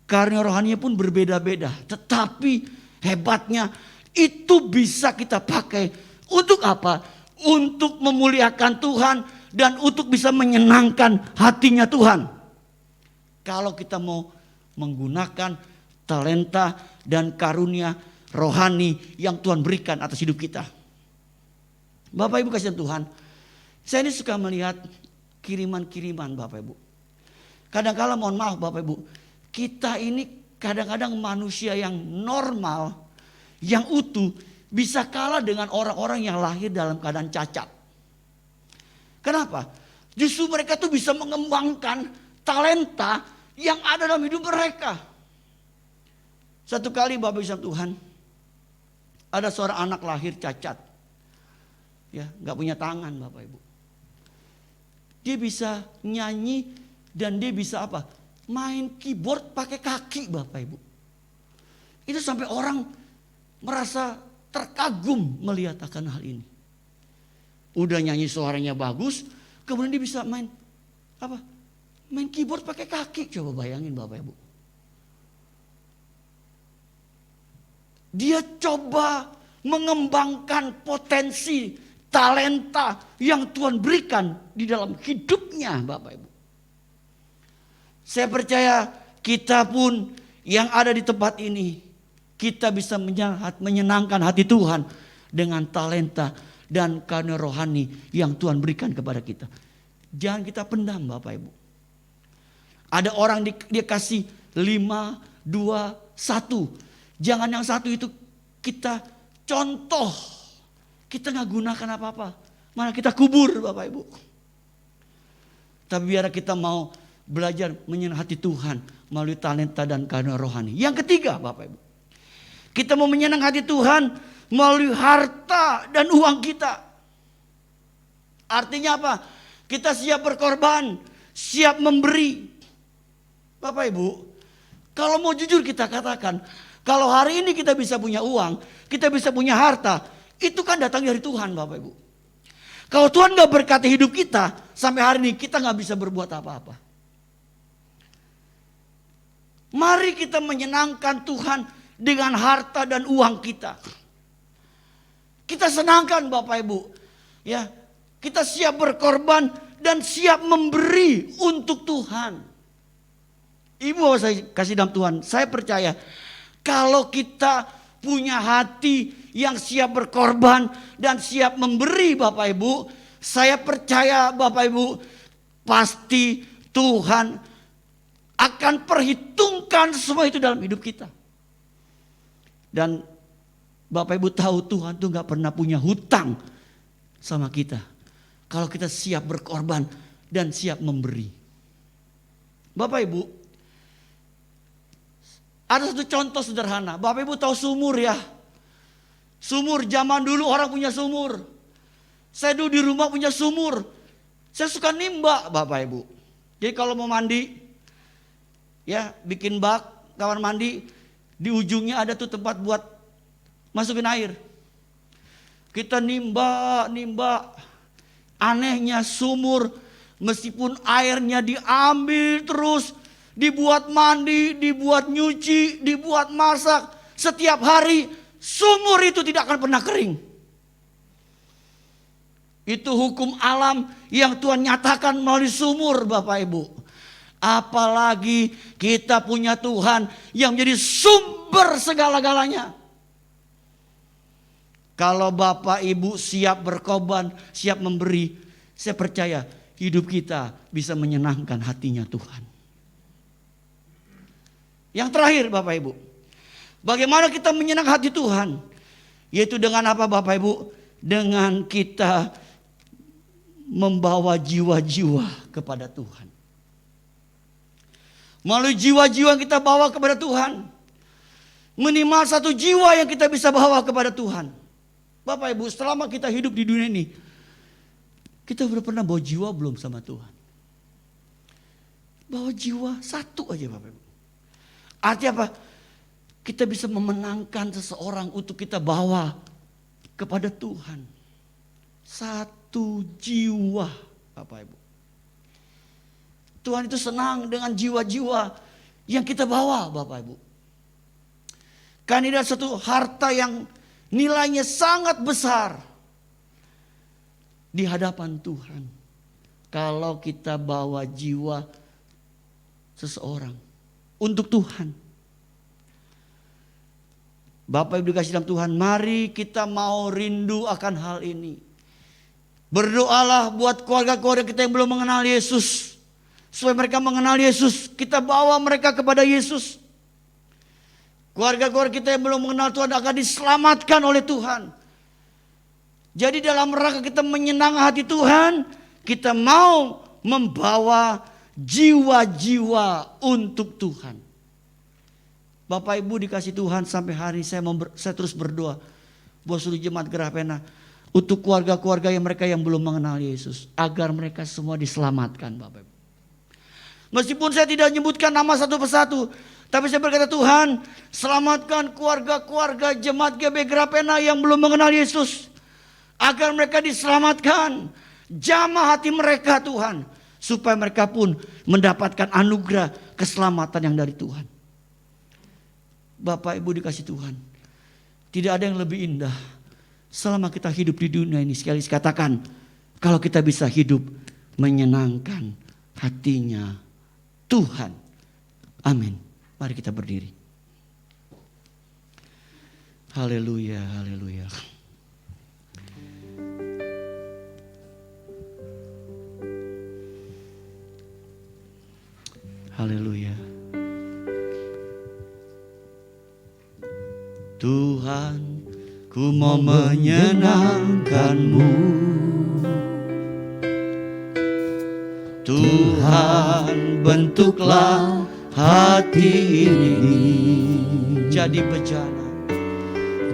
Karunia rohaninya pun berbeda-beda. Tetapi hebatnya itu bisa kita pakai untuk apa? Untuk memuliakan Tuhan dan untuk bisa menyenangkan hatinya Tuhan. Kalau kita mau menggunakan talenta dan karunia rohani yang Tuhan berikan atas hidup kita. Bapak Ibu kasihan Tuhan, saya ini suka melihat kiriman-kiriman Bapak Ibu. Kadang-kadang mohon maaf Bapak Ibu, kita ini kadang-kadang manusia yang normal, yang utuh, bisa kalah dengan orang-orang yang lahir dalam keadaan cacat. Kenapa? Justru mereka tuh bisa mengembangkan talenta yang ada dalam hidup mereka. Satu kali Bapak Ibu Tuhan, ada seorang anak lahir cacat. Ya, nggak punya tangan Bapak Ibu. Dia bisa nyanyi dan dia bisa apa? Main keyboard pakai kaki Bapak Ibu. Itu sampai orang merasa terkagum melihat akan hal ini. Udah nyanyi suaranya bagus, kemudian dia bisa main apa? Main keyboard pakai kaki. Coba bayangin Bapak Ibu. Dia coba mengembangkan potensi talenta yang Tuhan berikan di dalam hidupnya Bapak Ibu. Saya percaya kita pun yang ada di tempat ini, kita bisa menyenangkan hati Tuhan dengan talenta dan karunia rohani yang Tuhan berikan kepada kita. Jangan kita pendam Bapak Ibu. Ada orang dia kasih 5, 2, 1. Jangan yang satu itu kita contoh. Kita nggak gunakan apa-apa. Malah kita kubur Bapak Ibu. Tapi biar kita mau belajar menyenangkan hati Tuhan melalui talenta dan karunia rohani. Yang ketiga Bapak Ibu. Kita mau menyenangkan hati Tuhan melalui harta dan uang kita. Artinya apa? Kita siap berkorban, siap memberi. Bapak Ibu, kalau mau jujur kita katakan, kalau hari ini kita bisa punya uang, kita bisa punya harta, itu kan datang dari Tuhan Bapak Ibu. Kalau Tuhan gak berkati hidup kita, sampai hari ini kita gak bisa berbuat apa-apa. Mari kita menyenangkan Tuhan dengan harta dan uang kita. Kita senangkan Bapak Ibu. Ya, kita siap berkorban dan siap memberi untuk Tuhan. Ibu saya kasih dalam Tuhan, saya percaya kalau kita punya hati yang siap berkorban dan siap memberi Bapak Ibu, saya percaya Bapak Ibu pasti Tuhan akan perhitungkan semua itu dalam hidup kita. Dan Bapak Ibu tahu Tuhan tuh gak pernah punya hutang sama kita. Kalau kita siap berkorban dan siap memberi. Bapak Ibu, ada satu contoh sederhana. Bapak Ibu tahu sumur ya. Sumur zaman dulu orang punya sumur. Saya dulu di rumah punya sumur. Saya suka nimba Bapak Ibu. Jadi kalau mau mandi, ya bikin bak kamar mandi, di ujungnya ada tuh tempat buat masukin air. Kita nimba. Anehnya sumur meskipun airnya diambil terus, dibuat mandi, dibuat nyuci, dibuat masak, setiap hari sumur itu tidak akan pernah kering. Itu hukum alam yang Tuhan nyatakan melalui sumur Bapak Ibu. Apalagi kita punya Tuhan yang menjadi sumber segala-galanya. Kalau Bapak Ibu siap berkorban, siap memberi, saya percaya hidup kita bisa menyenangkan hatinya Tuhan. Yang terakhir Bapak Ibu, bagaimana kita menyenangkan hati Tuhan? Yaitu dengan apa Bapak Ibu? Dengan kita membawa jiwa-jiwa kepada Tuhan. Melalui jiwa-jiwa yang kita bawa kepada Tuhan, minimal satu jiwa yang kita bisa bawa kepada Tuhan. Bapak Ibu, selama kita hidup di dunia ini, kita udah pernah bawa jiwa belum sama Tuhan? Bawa jiwa satu aja Bapak Ibu. Artinya apa? Kita bisa memenangkan seseorang untuk kita bawa kepada Tuhan. Satu jiwa Bapak Ibu. Tuhan itu senang dengan jiwa-jiwa yang kita bawa Bapak Ibu. Karena ini adalah satu harta yang nilainya sangat besar di hadapan Tuhan. Kalau kita bawa jiwa seseorang untuk Tuhan. Bapak Ibu dikasih dalam Tuhan, mari kita mau rindu akan hal ini. Berdoalah buat keluarga-keluarga kita yang belum mengenal Yesus. Supaya mereka mengenal Yesus, kita bawa mereka kepada Yesus. Keluarga-keluarga kita yang belum mengenal Tuhan akan diselamatkan oleh Tuhan. Jadi dalam rangka kita menyenangkan hati Tuhan, kita mau membawa jiwa-jiwa untuk Tuhan. Bapak Ibu dikasih Tuhan, sampai hari ini saya terus berdoa buat seluruh jemaat Gerah Pena, untuk keluarga-keluarga yang mereka yang belum mengenal Yesus, agar mereka semua diselamatkan Bapak Ibu. Meskipun saya tidak menyebutkan nama satu persatu, tapi saya berkata, Tuhan, selamatkan keluarga-keluarga jemaat GB Gerah Pena yang belum mengenal Yesus, agar mereka diselamatkan. Jamah hati mereka Tuhan, supaya mereka pun mendapatkan anugerah keselamatan yang dari Tuhan. Bapak Ibu dikasih Tuhan, tidak ada yang lebih indah selama kita hidup di dunia ini. Sekali katakan, kalau kita bisa hidup menyenangkan hatinya Tuhan. Amin. Mari kita berdiri. Haleluya, haleluya. Haleluya. Tuhan, ku mau menyenangkan-Mu. Tuhan, bentuklah hati ini jadi bejana.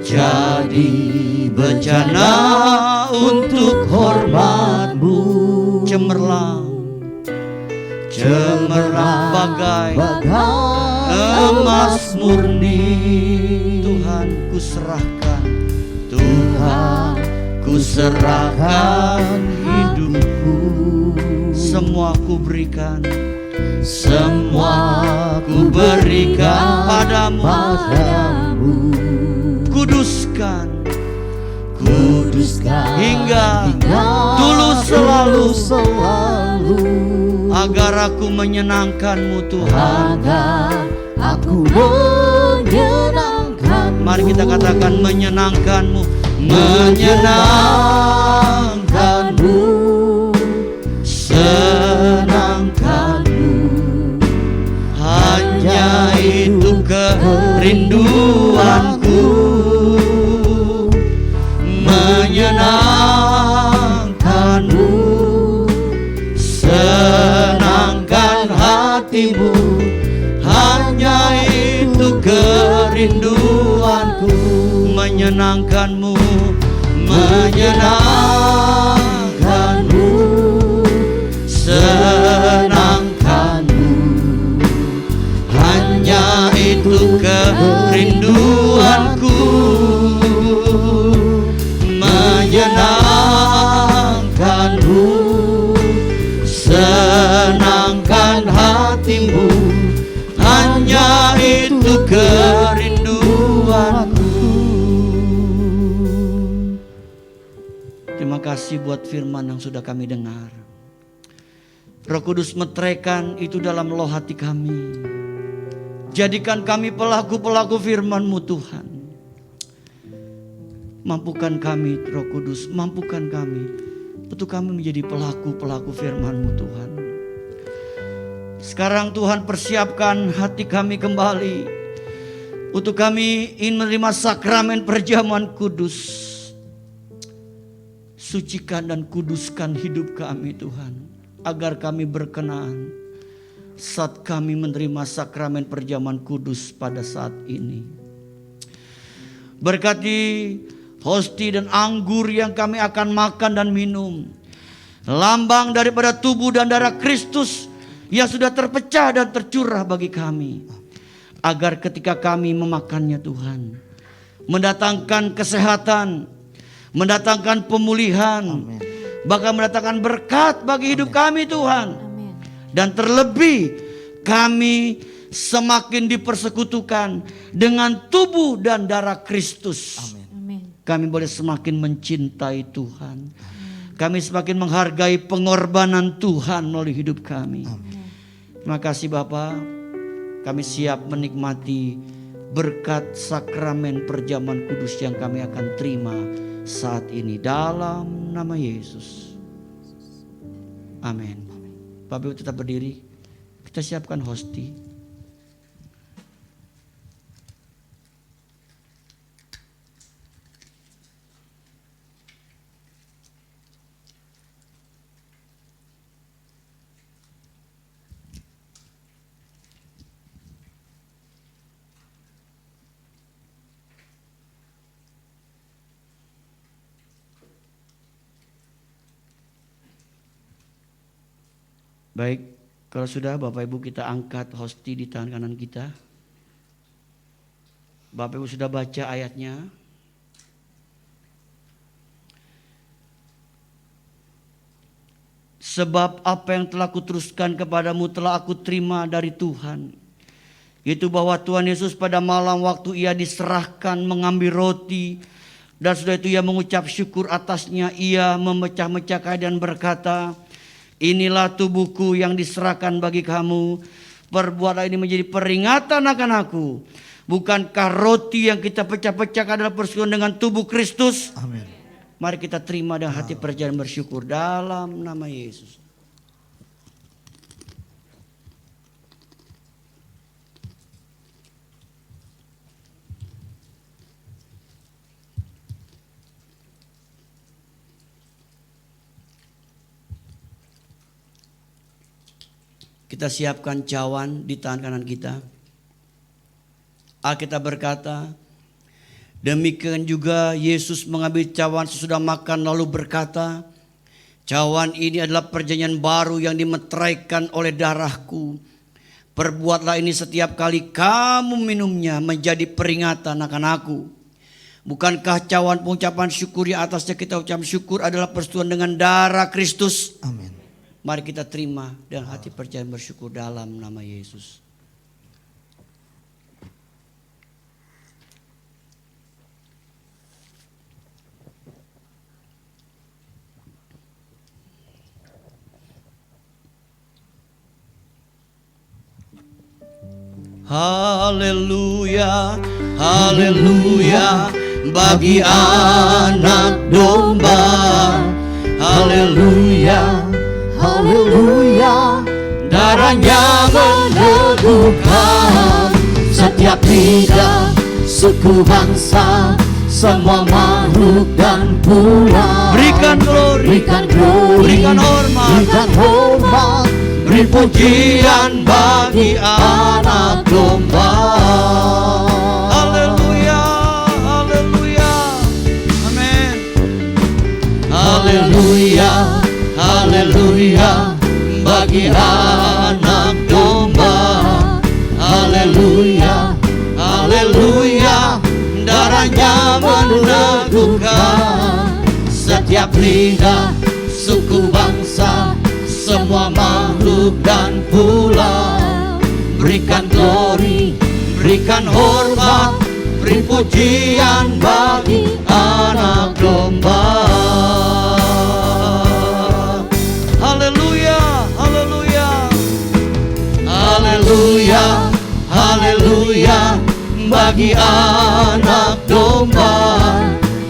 Jadi bejana untuk hormat-Mu. Cemerlang, cemerlang bagai emas murni. Tuhan, ku serahkan, Tuhan, ku serahkan hidupku. Semua ku berikan, semua ku berikan padamu. Kuduskan, kuduskan hingga dulu selalu, agar aku menyenangkan-Mu Tuhan. Agar aku menyenangkan-Mu. Mari kita katakan, menyenangkan-Mu, menyenangkan-Mu, senangkan-Mu. Hanya itu kerinduanku, menyenangkan-Mu, senangkan hatimu. Hanya itu kerinduanku, menyenangkan-Mu, menyenangkan-Mu, senangkan-Mu. Hanya itu kerinduanku, menyenangkan-Mu, senangkan hatimu. Hanya itu kerinduanku. Terima kasih buat firman yang sudah kami dengar. Roh Kudus meteraikan itu dalam loh hati kami. Jadikan kami pelaku-pelaku firman-Mu Tuhan. Mampukan kami Roh Kudus, mampukan kami untuk kami menjadi pelaku-pelaku firman-Mu Tuhan. Sekarang Tuhan, persiapkan hati kami kembali untuk kami ingin menerima sakramen perjamuan kudus. sucikan dan kuduskan hidup kami Tuhan, agar kami berkenan saat kami menerima sakramen perjamuan kudus pada saat ini. Berkati hosti dan anggur yang kami akan makan dan minum, lambang daripada tubuh dan darah Kristus yang sudah terpecah dan tercurah bagi kami, agar ketika kami memakannya Tuhan, mendatangkan kesehatan, mendatangkan pemulihan, Amin. bahkan mendatangkan berkat bagi hidup kami Tuhan. Amin. Dan terlebih kami semakin dipersekutukan dengan tubuh dan darah Kristus. Amin. Amin. Kami boleh semakin mencintai Tuhan. Kami semakin menghargai pengorbanan Tuhan melalui hidup kami. Terima kasih Bapa. Kami siap menikmati berkat sakramen perjamuan kudus yang kami akan terima saat ini dalam nama Yesus. Amin. Bapak Ibu tetap berdiri. Kita siapkan hosti. Baik, kalau sudah Bapak Ibu kita angkat hosti di tangan kanan kita. Bapak Ibu sudah baca ayatnya. Sebab apa yang telah kuteruskan kepadamu telah aku terima dari Tuhan. Yaitu bahwa Tuhan Yesus pada malam waktu ia diserahkan mengambil roti. Dan sudah itu ia mengucap syukur atasnya. Ia memecah-mecahkan dan berkata, inilah tubuhku yang diserahkan bagi kamu. Perbuatlah ini menjadi peringatan akan aku. Bukankah roti yang kita pecah-pecahkan adalah persekutuan dengan tubuh Kristus? Amin. Mari kita terima dengan hati percaya dan bersyukur dalam nama Yesus. Kita siapkan cawan di tangan kanan kita. Alkitab berkata, demikian juga Yesus mengambil cawan sesudah makan lalu berkata, cawan ini adalah perjanjian baru yang dimeteraikan oleh darahku. Perbuatlah ini setiap kali kamu minumnya menjadi peringatan akan aku. Bukankah cawan pengucapan syukur yang atasnya kita ucap syukur adalah persetujuan dengan darah Kristus? Amin. Mari kita terima dengan hati percaya dan bersyukur dalam nama Yesus. Haleluya, haleluya, bagi anak domba. Haleluya, haleluya, darahnya meneguhkan setiap lidah, suku bangsa, semua makhluk dan pula. Berikan glory, berikan hormat, beri pujian bagi anak domba. Haleluya, haleluya, amin. Haleluya, haleluya, bagi anak domba. Haleluya, haleluya, darahnya meneguhkan setiap lidah, suku bangsa, semua makhluk dan pula. Berikan glory, berikan hormat, beri pujian bagi anak domba. Haleluya, haleluya, haleluya, haleluya, bagi anak domba.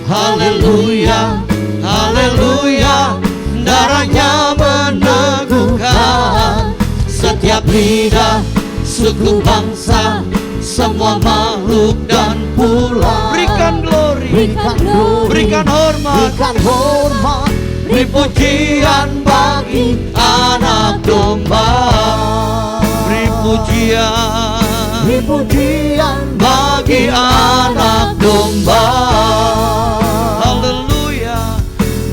Haleluya, haleluya, darahnya meneguhkan setiap lidah, suku bangsa, semua makhluk dan pula. Berikan glory, berikan hormat, Beri pujian bagi anak domba. Beri pujian bagi anak domba. Haleluya.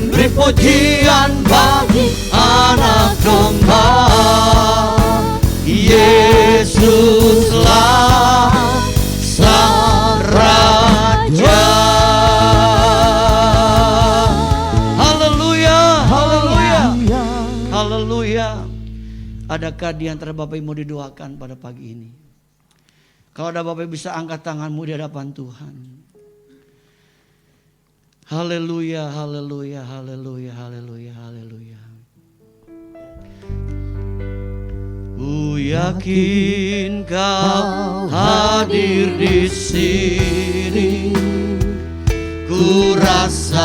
Beri pujian bagi anak domba. Yesuslah Sang Raja. Haleluya, haleluya, haleluya. Adakah di antara Bapak Ibu mau didoakan pada pagi ini? Kalau ada Bapak Ibu bisa angkat tanganmu di hadapan Tuhan. Haleluya, haleluya, haleluya, haleluya, haleluya. Ku yakin Kau hadir di sini. Ku rasakan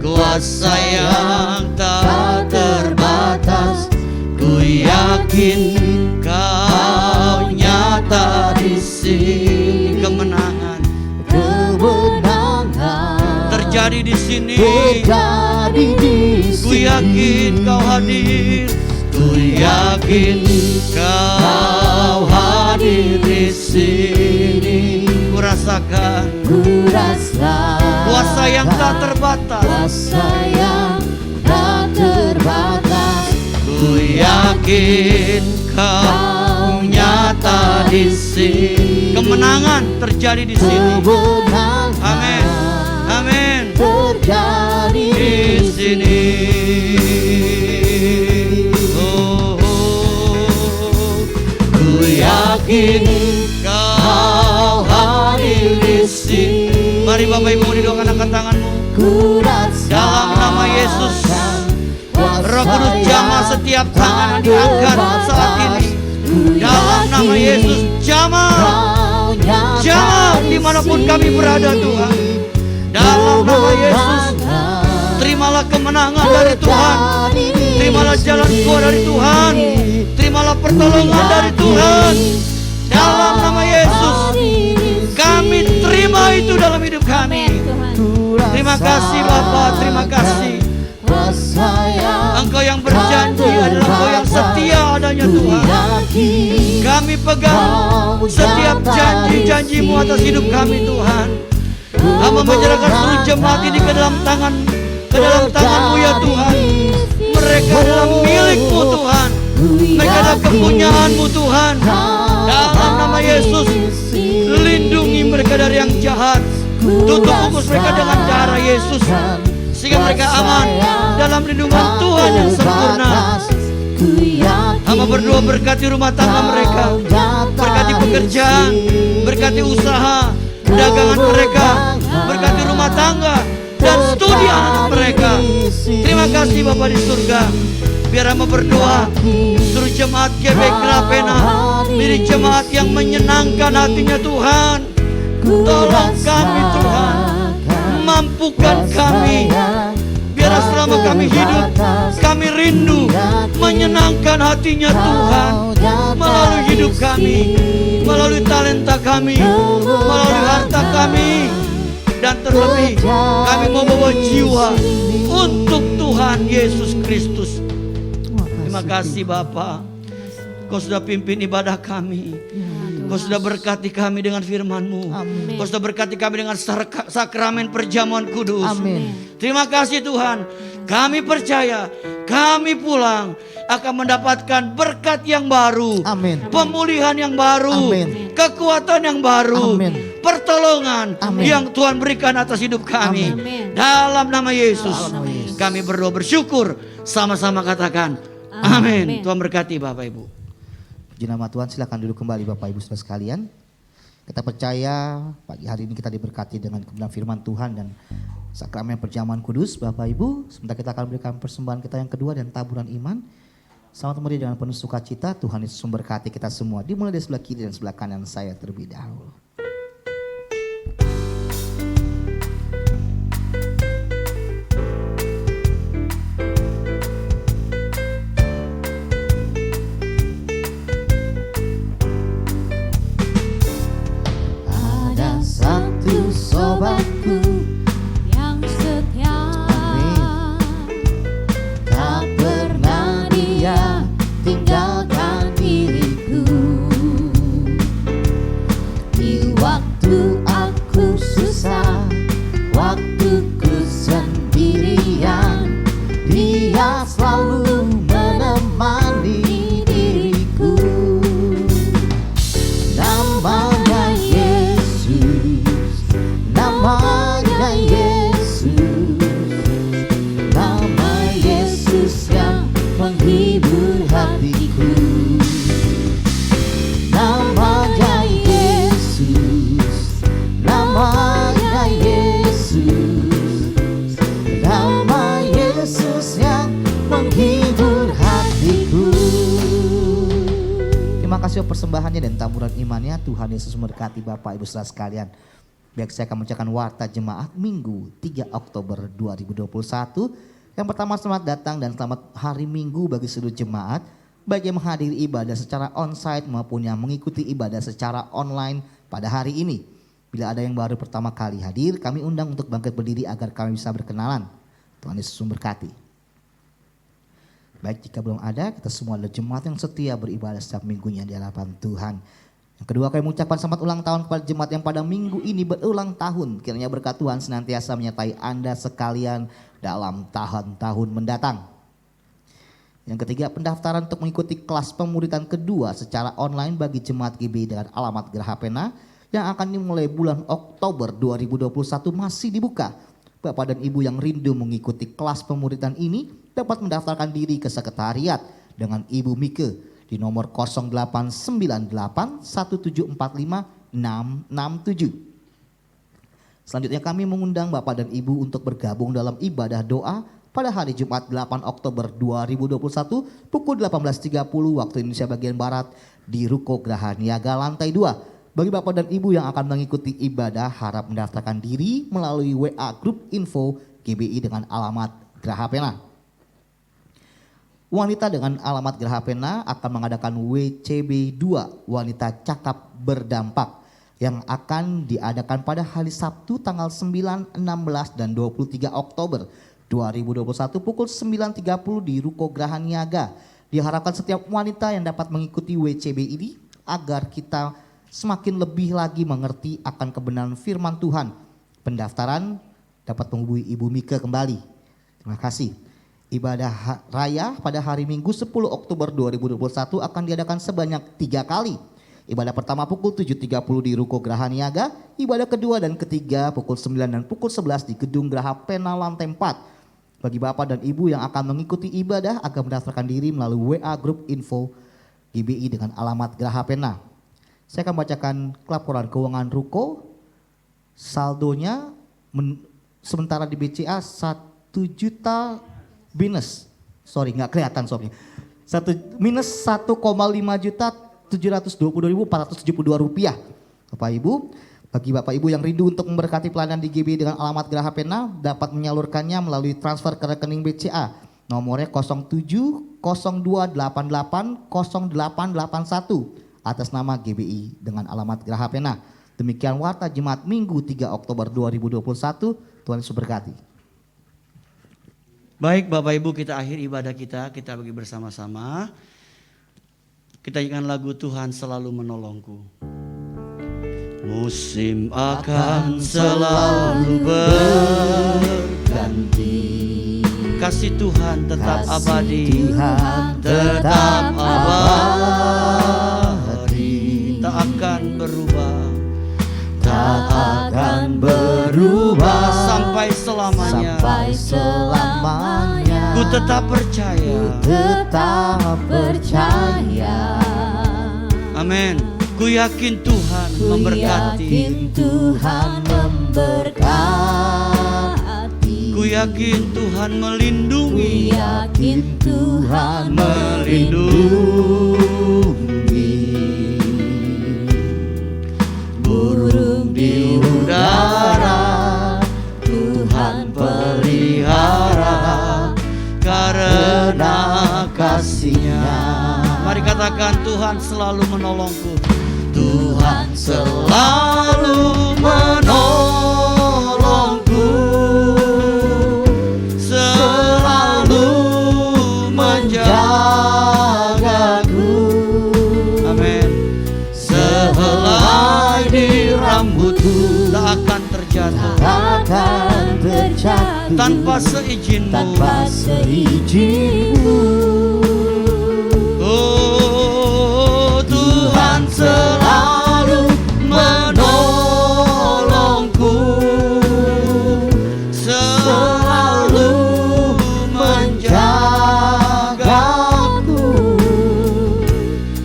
kuasa yang tak terbatas. Ku yakin Kau nyata di sini. Kemenangan terjadi di sini. Ku yakin Kau hadir. Ku yakin Kau hadir di sini. Ku rasakan kuasa yang tak terbatas. Ku yakin Kau nyata di sini. Kemenangan terjadi di sini. Amin. Amin. Terjadi di sini. Ku yakin Kau hadir di sini. Mari Bapak Ibu didoakan, angkat tanganmu. Dalam nama Yesus, Roh Kudus jamah setiap tangan diangkat saat ini. Dalam nama Yesus, jamah dimanapun kami berada Tuhan. Dalam nama Yesus, terimalah kemenangan dari Tuhan. Terimalah jalan keluar dari Tuhan. Terimalah pertolongan dari Tuhan. Dalam nama Yesus, kami terima itu dalam hidup kami. Terima kasih Bapa, terima kasih. Engkau yang berjanji adalah Engkau yang setia adanya Tuhan. Kami pegang setiap janji-janji-Mu atas hidup kami Tuhan. Hamba menyerahkan seluruh jemaat ini ke dalam tangan-Mu ya Tuhan. Mereka adalah milik-Mu Tuhan. Mereka adalah kepunyaan-Mu Tuhan. Dalam nama Yesus, lindungi mereka dari yang jahat. Tutup fokus mereka dengan darah Yesus, sehingga mereka aman dalam lindungan Tuhan yang sempurna. Hamba berdoa berkati rumah tangga mereka, berkati pekerjaan, berkati usaha, dagangan mereka, berkati rumah tangga dan studi anak mereka. Terima kasih Bapa di surga. Biar hamba berdoa seluruh jemaat GBK Grapena menjadi jemaat yang menyenangkan hatinya Tuhan. Tolong kami Tuhan, mampukan kami. Biar selama kami hidup, kami rindu menyenangkan hatinya Tuhan melalui hidup kami, melalui talenta kami, melalui harta kami. Dan terlebih kami mau bawa jiwa untuk Tuhan Yesus Kristus. Terima kasih Bapa, Kau sudah pimpin ibadah kami. Kau sudah berkati kami dengan firman-Mu. Kau sudah berkati kami dengan sakramen perjamuan kudus. Terima kasih Tuhan. Kami percaya kami pulang akan mendapatkan berkat yang baru. Pemulihan yang baru. Kekuatan yang baru. Pertolongan yang Tuhan berikan atas hidup kami. Dalam nama Yesus kami berdoa bersyukur. Sama-sama katakan amin. Tuhan berkati Bapak Ibu. Puji nama Tuhan, silakan duduk kembali Bapak Ibu Saudara sekalian. Kita percaya pagi hari ini kita diberkati dengan kebenaran firman Tuhan dan sakramen perjamuan kudus Bapak Ibu. Sebentar kita akan berikan persembahan kita yang kedua dan taburan iman. Selamat kembali dengan penuh sukacita. Tuhan Yesus memberkati kita semua. Dimulai dari sebelah kiri dan sebelah kanan saya terlebih dahulu. Sobatku yang setia Waktu aku susah, waktu ku sendirian, Dia selalu menemani diriku. Namanya Yesus, namanya Yesus, nama Yesus yang menghibur hatiku. Namanya Yesus, namanya Yesus, nama Yesus yang menghibur hatiku. Terima kasih persembahannya dan taburan imannya. Tuhan Yesus memberkati Bapak Ibu saudara sekalian. Baik, saya akan membacakan warta jemaat Minggu 3 Oktober 2021. Yang pertama, selamat datang dan selamat hari Minggu bagi seluruh jemaat, baik yang menghadiri ibadah secara onsite maupun yang mengikuti ibadah secara online pada hari ini. Bila ada yang baru pertama kali hadir, kami undang untuk bangkit berdiri agar kami bisa berkenalan. Tuhan Yesus memberkati. Baik, jika belum ada, kita semua adalah jemaat yang setia beribadah setiap minggunya di hadapan Tuhan. Yang kedua, kami mengucapkan selamat ulang tahun kepada jemaat yang pada minggu ini berulang tahun. Kiranya berkat Tuhan senantiasa menyertai Anda sekalian dalam tahun-tahun mendatang. Yang ketiga, pendaftaran untuk mengikuti kelas pemuridan kedua secara online bagi jemaat GBI dengan alamat Geraha Pena yang akan dimulai bulan Oktober 2021 masih dibuka. Bapak dan Ibu yang rindu mengikuti kelas pemuridan ini dapat mendaftarkan diri ke sekretariat dengan Ibu Mike di nomor 089817456667. Selanjutnya kami mengundang Bapak dan Ibu untuk bergabung dalam ibadah doa pada hari Jumat 8 Oktober 2021 pukul 18.30 waktu Indonesia bagian Barat di Ruko Geraha Niaga lantai 2. Bagi Bapak dan Ibu yang akan mengikuti ibadah harap mendaftarkan diri melalui WA Grup Info GBI dengan alamat Geraha Pena. Wanita dengan alamat Geraha Pena akan mengadakan WCB 2 Wanita Cakap Berdampak yang akan diadakan pada hari Sabtu tanggal 9, 16 dan 23 Oktober 2021 pukul 9.30 di Ruko Geraha Niaga. Diharapkan setiap wanita yang dapat mengikuti WCB ini agar kita semakin lebih lagi mengerti akan kebenaran firman Tuhan. Pendaftaran dapat menghubungi Ibu Mika kembali. Terima kasih. Ibadah raya pada hari Minggu 10 Oktober 2021 akan diadakan sebanyak 3 kali. Ibadah pertama pukul 7.30 di Ruko Geraha Niaga, ibadah kedua dan ketiga pukul 9 dan pukul 11 di Gedung Geraha Pena lantai 4. Bagi Bapak dan Ibu yang akan mengikuti ibadah akan mendaftarkan diri melalui WA Grup Info GBI dengan alamat Geraha Pena. Saya akan bacakan laporan keuangan Ruko. Saldonya sementara di BCA 1 juta minus, nggak kelihatan soalnya. Minus 1,5 juta 722.472 rupiah. Bapak Ibu, bagi Bapak Ibu yang rindu untuk memberkati pelayanan di GB dengan alamat Geraha Pena dapat menyalurkannya melalui transfer ke rekening BCA. Nomornya 0702880881 atas nama GBI dengan alamat Geraha Pena. Demikian warta jemaat Minggu 3 Oktober 2021. Tuhan Yesus berkati. Baik Bapak Ibu, kita akhir ibadah kita bagi bersama-sama. Kita nyanyikan lagu Tuhan Selalu Menolongku. Musim akan selalu berganti, kasih Tuhan tetap abadi, tetap abadi, tak akan berubah, tak akan berubah sampai selamanya. Ku tetap percaya, amin. Ku yakin Tuhan memberkati, ku yakin Tuhan melindungi, burung di udara Tuhan pelihara karena kasih-Nya. Mari katakan, Tuhan selalu menolongku. Tuhan selalu menolongku, selalu menjagaku. Amin. Sehelai di terjatuh takkan terjatuh tanpa seizinmu. tanpa seizinmu. Oh, Tuhan selalu menolongku, selalu menjagaku.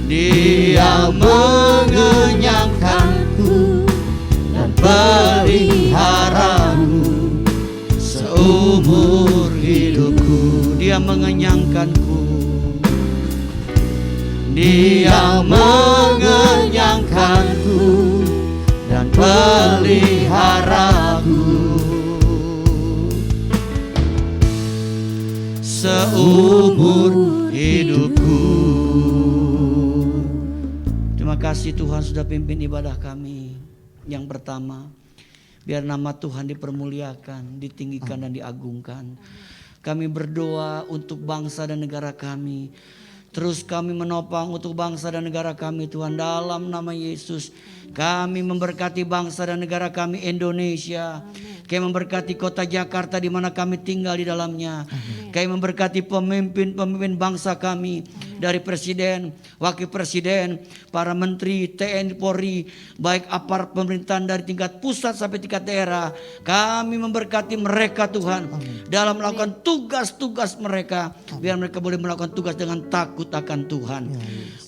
Dia mengenyangkanku dan peliharaku seumur hidupku. Dia mengenyangkanku, Dia mengenyangkanku dan peliharaku seumur hidupku. Terima kasih Tuhan sudah pimpin ibadah kami. Yang pertama, biar nama Tuhan dipermuliakan, ditinggikan dan diagungkan. Kami berdoa untuk bangsa dan negara kami. Terus kami menopang untuk bangsa dan negara kami Tuhan, dalam nama Yesus. Kami memberkati bangsa dan negara kami Indonesia. Kami memberkati kota Jakarta di mana kami tinggal di dalamnya. Kami memberkati pemimpin-pemimpin bangsa kami. Dari presiden, wakil presiden, para menteri, TNI, Polri, baik aparat pemerintahan dari tingkat pusat sampai tingkat daerah. Kami memberkati mereka Tuhan dalam melakukan tugas-tugas mereka. Biar mereka boleh melakukan tugas dengan takut akan Tuhan.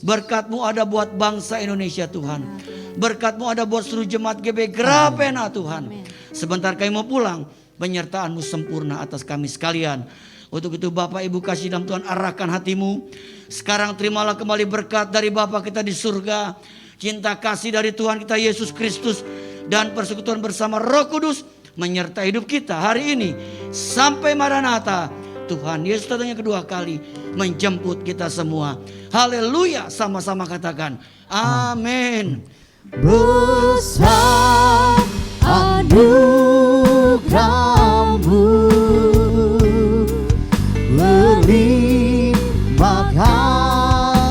Berkat-Mu ada buat bangsa Indonesia Tuhan. Berkat-Mu ada buat seluruh jemaat GB Grapena Tuhan. Sebentar kami mau pulang, penyertaan-Mu sempurna atas kami sekalian. Untuk itu Bapak Ibu kasih dalam Tuhan, arahkan hatimu. Sekarang terimalah kembali berkat dari Bapa kita di surga, cinta kasih dari Tuhan kita Yesus Kristus, dan persekutuan bersama Roh Kudus menyertai hidup kita hari ini sampai Maranatha. Tuhan Yesus datangnya kedua kali menjemput kita semua. Haleluya, sama-sama katakan amin. Besar anugerah-Mu, berlimpah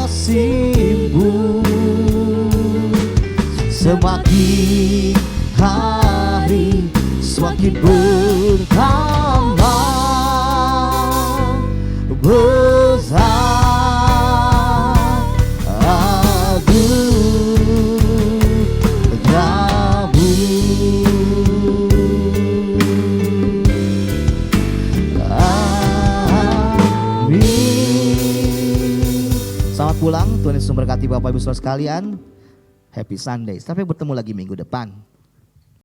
kasih-Mu, semakin hari semakin bertambah. Besar anugerah-Mu. Selamat pulang, Tuhan Yesus memberkati Bapak Ibu Saudara sekalian. Happy Sunday. Sampai bertemu lagi minggu depan.